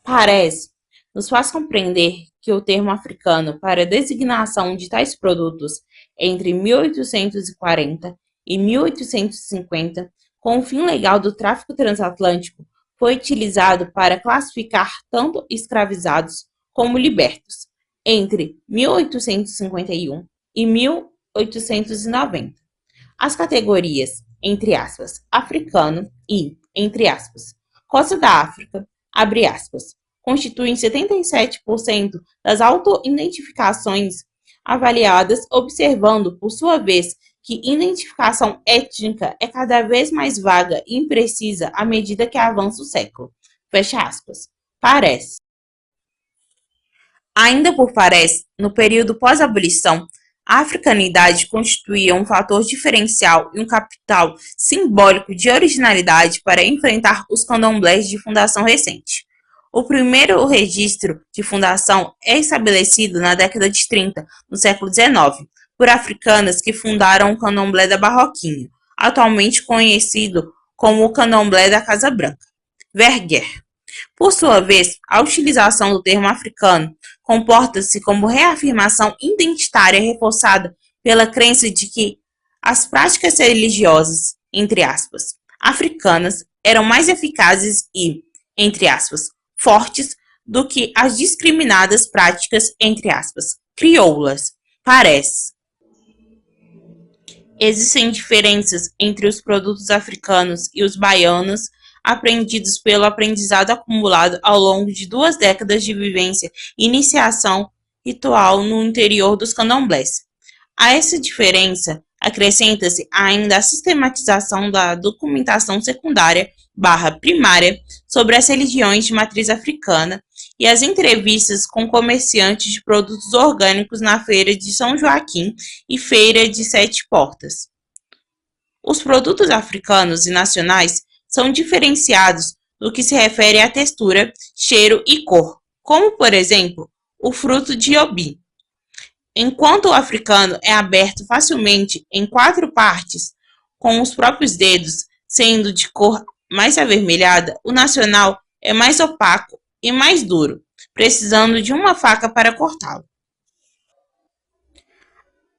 Parece nos faz compreender que o termo africano para designação de tais produtos entre 1840 e 1850, com o fim legal do tráfico transatlântico, foi utilizado para classificar tanto escravizados como libertos, entre 1851 e 1890. As categorias, entre aspas, africano e, entre aspas, Costa da África, abre aspas, constituem 77% das auto-identificações avaliadas, observando, por sua vez, que identificação étnica é cada vez mais vaga e imprecisa à medida que avança o século. Fecha aspas. Parece. Ainda por Parece, no período pós-abolição, a africanidade constituía um fator diferencial e um capital simbólico de originalidade para enfrentar os candomblés de fundação recente. O primeiro registro de fundação é estabelecido na década de 30, no século XIX, por africanas que fundaram o candomblé da Barroquinha, atualmente conhecido como o candomblé da Casa Branca. Verger. Por sua vez, a utilização do termo africano comporta-se como reafirmação identitária reforçada pela crença de que as práticas religiosas, entre aspas, africanas eram mais eficazes e, entre aspas, fortes do que as discriminadas práticas, entre aspas, crioulas. Parece. Existem diferenças entre os produtos africanos e os baianos, aprendidos pelo aprendizado acumulado ao longo de 2 décadas de vivência e iniciação ritual no interior dos candomblés. A essa diferença acrescenta-se ainda a sistematização da documentação secundária/primária sobre as religiões de matriz africana e as entrevistas com comerciantes de produtos orgânicos na Feira de São Joaquim e Feira de Sete Portas. Os produtos africanos e nacionais são diferenciados no que se refere à textura, cheiro e cor, como, por exemplo, o fruto de obi. Enquanto o africano é aberto facilmente em 4 partes, com os próprios dedos, sendo de cor mais avermelhada, o nacional é mais opaco e mais duro, precisando de uma faca para cortá-lo.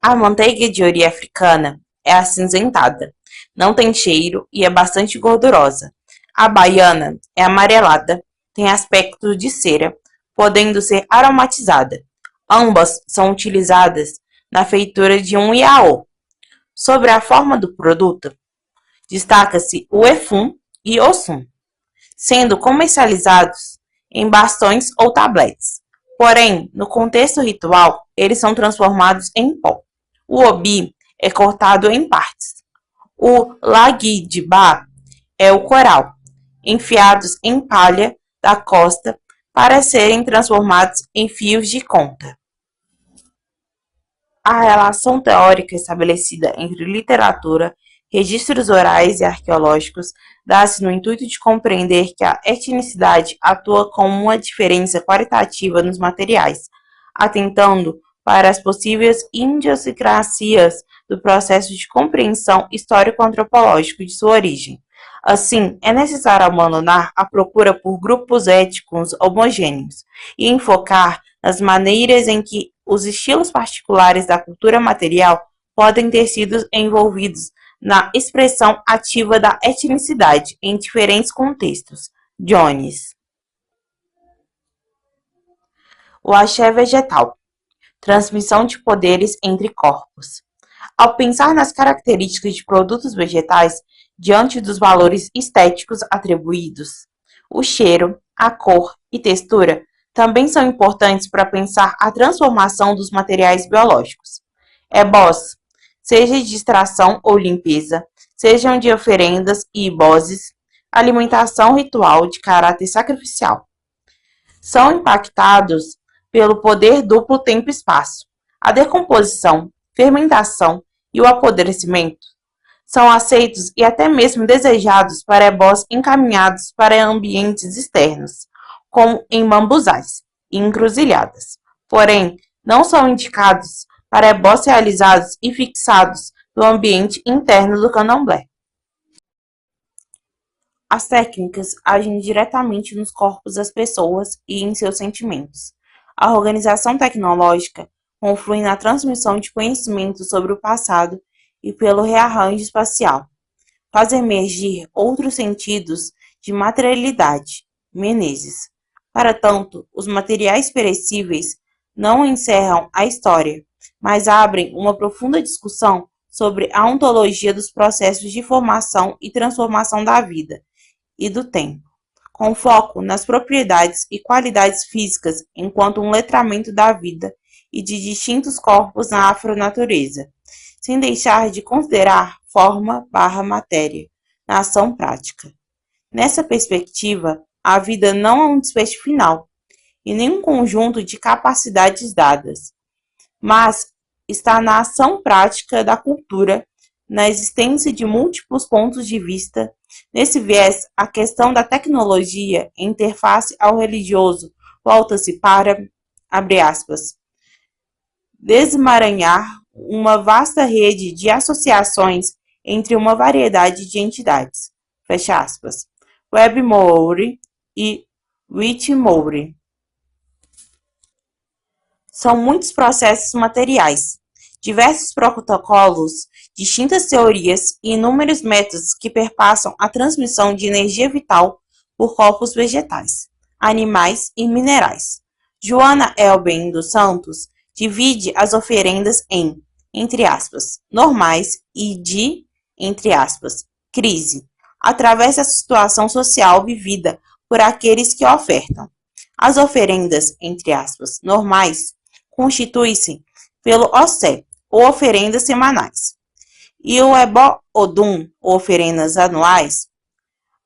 A manteiga de ori africana é acinzentada, não tem cheiro e é bastante gordurosa. A baiana é amarelada, tem aspecto de cera, podendo ser aromatizada. Ambas são utilizadas na feitura de um iaô. Sobre a forma do produto, destaca-se o efum e ossum, sendo comercializados em bastões ou tabletes. Porém, no contexto ritual, eles são transformados em pó. O obi é cortado em partes. O lagidibá é o coral, enfiados em palha da costa para serem transformados em fios de conta. A relação teórica estabelecida entre literatura, registros orais e arqueológicos dá-se no intuito de compreender que a etnicidade atua como uma diferença qualitativa nos materiais, atentando para as possíveis idiosincrasias do processo de compreensão histórico-antropológico de sua origem. Assim, é necessário abandonar a procura por grupos étnicos homogêneos e enfocar nas maneiras em que os estilos particulares da cultura material podem ter sido envolvidos na expressão ativa da etnicidade em diferentes contextos. Jones. O axé vegetal. Transmissão de poderes entre corpos. Ao pensar nas características de produtos vegetais diante dos valores estéticos atribuídos, o cheiro, a cor e textura também são importantes para pensar a transformação dos materiais biológicos. Ebós, seja de extração ou limpeza, sejam de oferendas e iboses, alimentação ritual de caráter sacrificial, são impactados pelo poder duplo tempo-espaço. A decomposição, fermentação e o apodrecimento são aceitos e até mesmo desejados para ebós encaminhados para ambientes externos, como em bambuzais e encruzilhadas. Porém, não são indicados para ebós realizados e fixados no ambiente interno do candomblé. As técnicas agem diretamente nos corpos das pessoas e em seus sentimentos. A organização tecnológica conflui na transmissão de conhecimento sobre o passado e pelo rearranjo espacial. Faz emergir outros sentidos de materialidade. Menezes. Para tanto, os materiais perecíveis não encerram a história, mas abrem uma profunda discussão sobre a ontologia dos processos de formação e transformação da vida e do tempo, com foco nas propriedades e qualidades físicas enquanto um letramento da vida e de distintos corpos na afronatureza, sem deixar de considerar forma/matéria na ação prática. Nessa perspectiva, a vida não é um desfecho final, e nem um conjunto de capacidades dadas, mas está na ação prática da cultura, na existência de múltiplos pontos de vista. Nesse viés, a questão da tecnologia em interface ao religioso volta-se para, abre aspas, desemaranhar uma vasta rede de associações entre uma variedade de entidades, fecha aspas. Webb Moore e Whit Moore. São muitos processos materiais, diversos protocolos, distintas teorias e inúmeros métodos que perpassam a transmissão de energia vital por corpos vegetais, animais e minerais. Joana Elben dos Santos divide as oferendas em, entre aspas, normais e de, entre aspas, crise, através da situação social vivida por aqueles que ofertam. As oferendas, entre aspas, normais, constituem-se pelo Ossé, ou oferendas semanais, e o Ebó-Odum, ou oferendas anuais.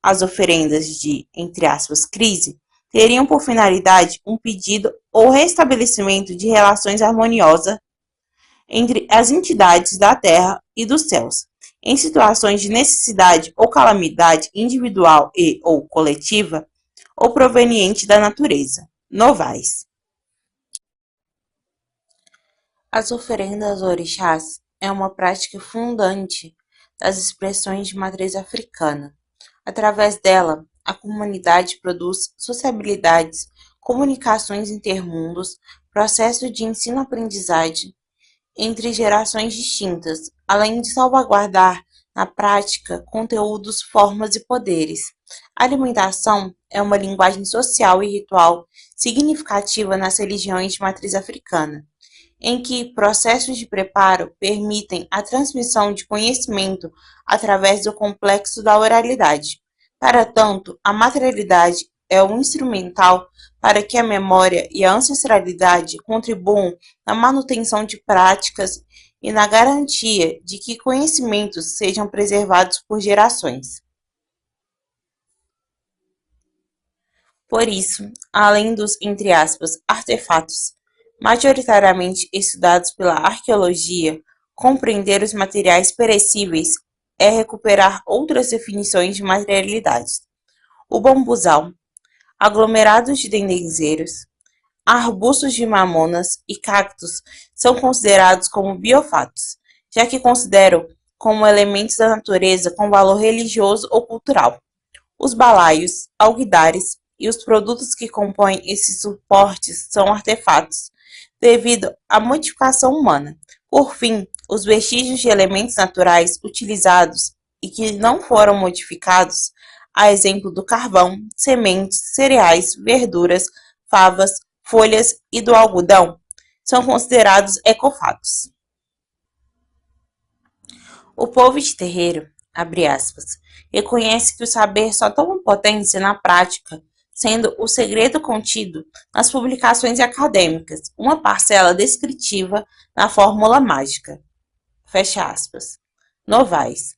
As oferendas de, entre aspas, crise, teriam por finalidade um pedido ou restabelecimento de relações harmoniosas entre as entidades da terra e dos céus, em situações de necessidade ou calamidade individual e ou coletiva, ou proveniente da natureza. Novais. As oferendas orixás é uma prática fundante das expressões de matriz africana. Através dela, a comunidade produz sociabilidades, comunicações intermundos, processo de ensino-aprendizagem entre gerações distintas, além de salvaguardar na prática conteúdos, formas e poderes. A alimentação é uma linguagem social e ritual significativa nas religiões de matriz africana, em que processos de preparo permitem a transmissão de conhecimento através do complexo da oralidade. Para tanto, a materialidade é um instrumental para que a memória e a ancestralidade contribuam na manutenção de práticas e na garantia de que conhecimentos sejam preservados por gerações. Por isso, além dos, entre aspas, artefatos majoritariamente estudados pela arqueologia, compreender os materiais perecíveis é recuperar outras definições de materialidade. O bambuzal, aglomerados de dendenzeiros, arbustos de mamonas e cactos são considerados como biofatos, já que consideram como elementos da natureza com valor religioso ou cultural. Os balaios, alguidares e os produtos que compõem esses suportes são artefatos, devido à modificação humana. Por fim, os vestígios de elementos naturais utilizados e que não foram modificados, a exemplo do carvão, sementes, cereais, verduras, favas, folhas e do algodão, são considerados ecofatos. O povo de terreiro, abre aspas, reconhece que o saber só toma potência na prática, sendo o segredo contido nas publicações acadêmicas, uma parcela descritiva na fórmula mágica. Fecha aspas. Novaes.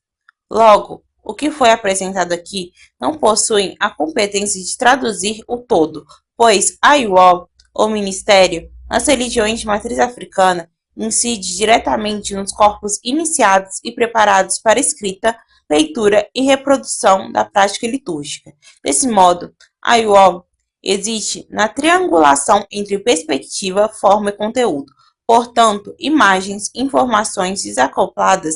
Logo, o que foi apresentado aqui não possui a competência de traduzir o todo, pois a IWOL, ou Ministério, nas religiões de matriz africana, incide diretamente nos corpos iniciados e preparados para escrita, leitura e reprodução da prática litúrgica. Desse modo, a IWOL existe na triangulação entre perspectiva, forma e conteúdo. Portanto, imagens, informações desacopladas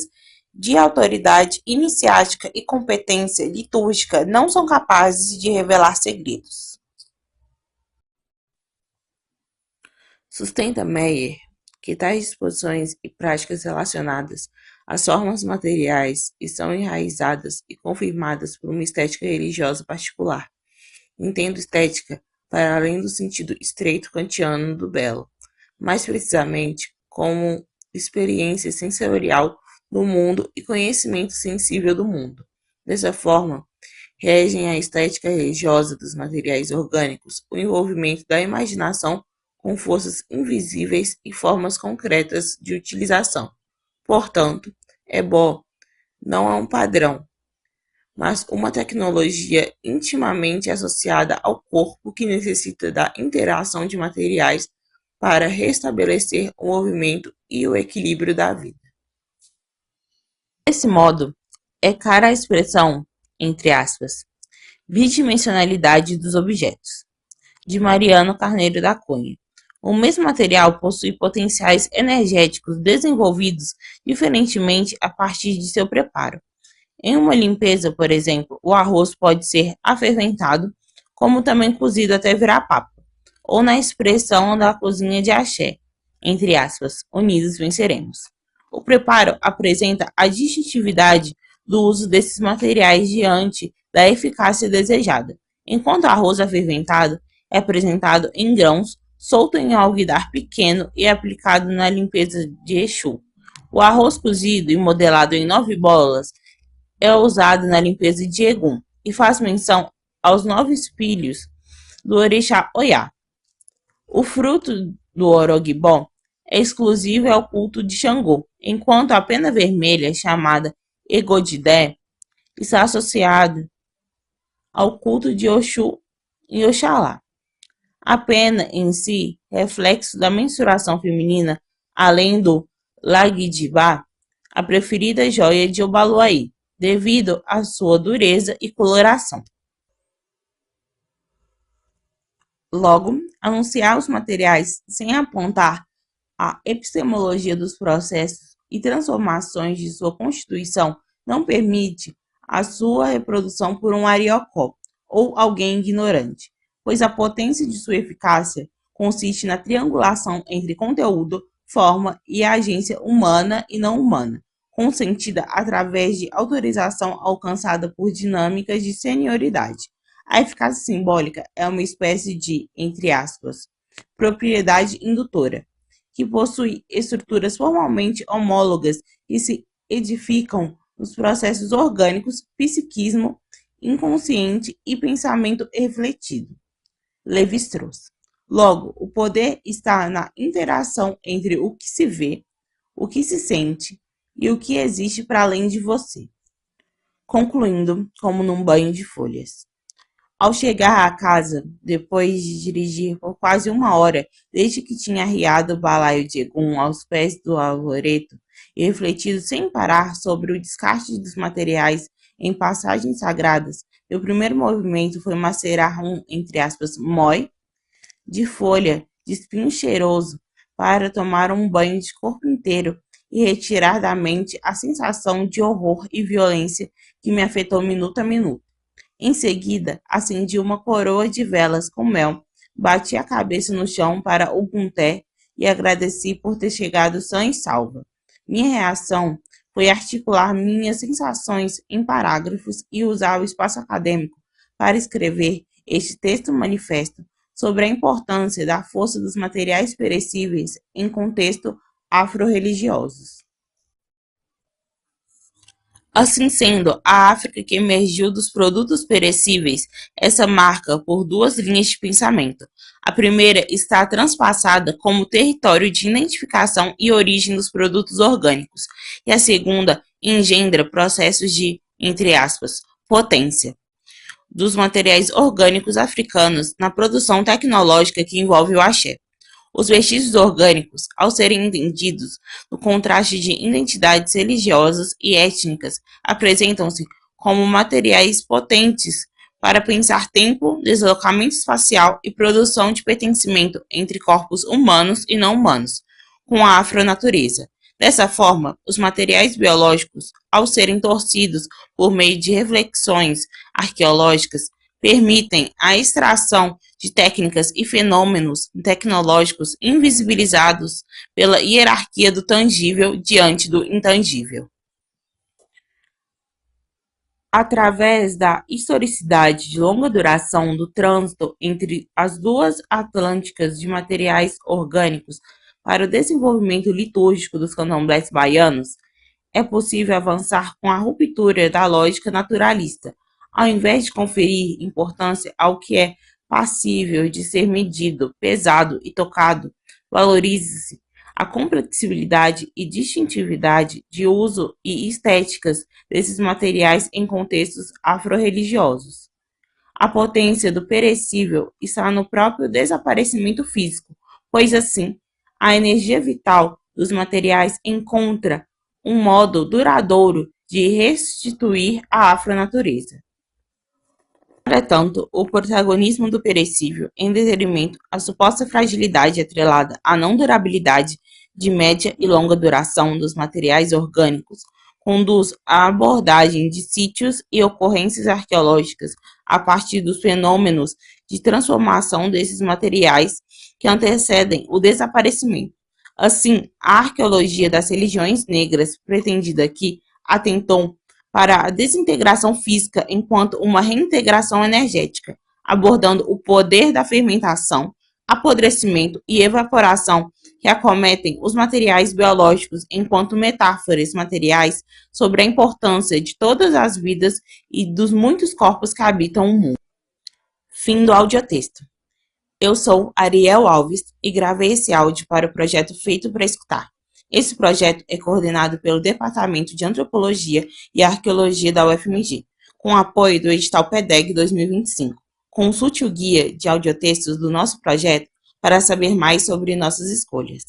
de autoridade iniciática e competência litúrgica não são capazes de revelar segredos. Sustenta Meyer que tais disposições e práticas relacionadas às formas materiais estão enraizadas e confirmadas por uma estética religiosa particular. Entendo estética para além do sentido estreito kantiano do belo, mais precisamente como experiência sensorial do mundo e conhecimento sensível do mundo. Dessa forma, regem a estética religiosa dos materiais orgânicos o envolvimento da imaginação com forças invisíveis e formas concretas de utilização. Portanto, Ebó não é um padrão, mas uma tecnologia intimamente associada ao corpo que necessita da interação de materiais para restabelecer o movimento e o equilíbrio da vida. Desse modo, é cara a expressão, entre aspas, bidimensionalidade dos objetos, de Mariano Carneiro da Cunha. O mesmo material possui potenciais energéticos desenvolvidos diferentemente a partir de seu preparo. Em uma limpeza, por exemplo, o arroz pode ser aferventado, como também cozido até virar papa, ou na expressão da cozinha de axé, entre aspas, unidos venceremos. O preparo apresenta a distintividade do uso desses materiais diante da eficácia desejada, enquanto o arroz aferventado é apresentado em grãos, solto em alguidar pequeno e aplicado na limpeza de Exu. O arroz cozido e modelado em 9 bolas é usado na limpeza de Egum e faz menção aos 9 filhos do orixá Oiá. O fruto do orogbó é exclusivo ao culto de Xangô, enquanto a pena vermelha, chamada Egodidé, está associada ao culto de Oxum e Oxalá. A pena em si, reflexo da mensuração feminina, além do Lagdibá, a preferida joia de Obaluaí, devido à sua dureza e coloração. Logo, anunciar os materiais sem apontar a epistemologia dos processos e transformações de sua constituição não permite a sua reprodução por um ariocó ou alguém ignorante, pois a potência de sua eficácia consiste na triangulação entre conteúdo, forma e agência humana e não humana, consentida através de autorização alcançada por dinâmicas de senioridade. A eficácia simbólica é uma espécie de, entre aspas, propriedade indutora, que possui estruturas formalmente homólogas que se edificam nos processos orgânicos, psiquismo inconsciente e pensamento refletido. Levi-Strauss. Logo, o poder está na interação entre o que se vê, o que se sente e o que existe para além de você. Concluindo, como num banho de folhas. Ao chegar à casa, depois de dirigir por quase 1 hora, desde que tinha arriado o balaio de Egum aos pés do arvoreto, e refletido sem parar sobre o descarte dos materiais em passagens sagradas, meu primeiro movimento foi macerar entre aspas, mói de folha de espinho cheiroso para tomar um banho de corpo inteiro e retirar da mente a sensação de horror e violência que me afetou minuto a minuto. Em seguida, acendi uma coroa de velas com mel, bati a cabeça no chão para Ogunté e agradeci por ter chegado sã e salva. Minha reação foi articular minhas sensações em parágrafos e usar o espaço acadêmico para escrever este texto manifesto sobre a importância da força dos materiais perecíveis em contexto afro-religiosos. Assim sendo, a África que emergiu dos produtos perecíveis, essa marca por duas linhas de pensamento. A primeira está transpassada como território de identificação e origem dos produtos orgânicos, e a segunda engendra processos de, entre aspas, potência dos materiais orgânicos africanos na produção tecnológica que envolve o axé. Os vestígios orgânicos, ao serem entendidos no contraste de identidades religiosas e étnicas, apresentam-se como materiais potentes para pensar tempo, deslocamento espacial e produção de pertencimento entre corpos humanos e não humanos, com a afronatureza. Dessa forma, os materiais biológicos, ao serem torcidos por meio de reflexões arqueológicas, permitem a extração de técnicas e fenômenos tecnológicos invisibilizados pela hierarquia do tangível diante do intangível. Através da historicidade de longa duração do trânsito entre as duas atlânticas de materiais orgânicos para o desenvolvimento litúrgico dos candomblés baianos, é possível avançar com a ruptura da lógica naturalista. Ao invés de conferir importância ao que é passível de ser medido, pesado e tocado, valorize-se a complexibilidade e distintividade de uso e estéticas desses materiais em contextos afro-religiosos. A potência do perecível está no próprio desaparecimento físico, pois assim, a energia vital dos materiais encontra um modo duradouro de restituir a afronatureza. Entretanto, o protagonismo do perecível, em detrimento à suposta fragilidade atrelada à não durabilidade de média e longa duração dos materiais orgânicos, conduz à abordagem de sítios e ocorrências arqueológicas a partir dos fenômenos de transformação desses materiais que antecedem o desaparecimento. Assim, a arqueologia das religiões negras, pretendida aqui, atentou para a desintegração física enquanto uma reintegração energética, abordando o poder da fermentação, apodrecimento e evaporação que acometem os materiais biológicos enquanto metáforas materiais sobre a importância de todas as vidas e dos muitos corpos que habitam o mundo. Fim do audiotexto. Eu sou Ariel Alves e gravei esse áudio para o projeto Feito para Escutar. Esse projeto é coordenado pelo Departamento de Antropologia e Arqueologia da UFMG, com apoio do edital PEDEG 2025. Consulte o guia de audiotextos do nosso projeto para saber mais sobre nossas escolhas.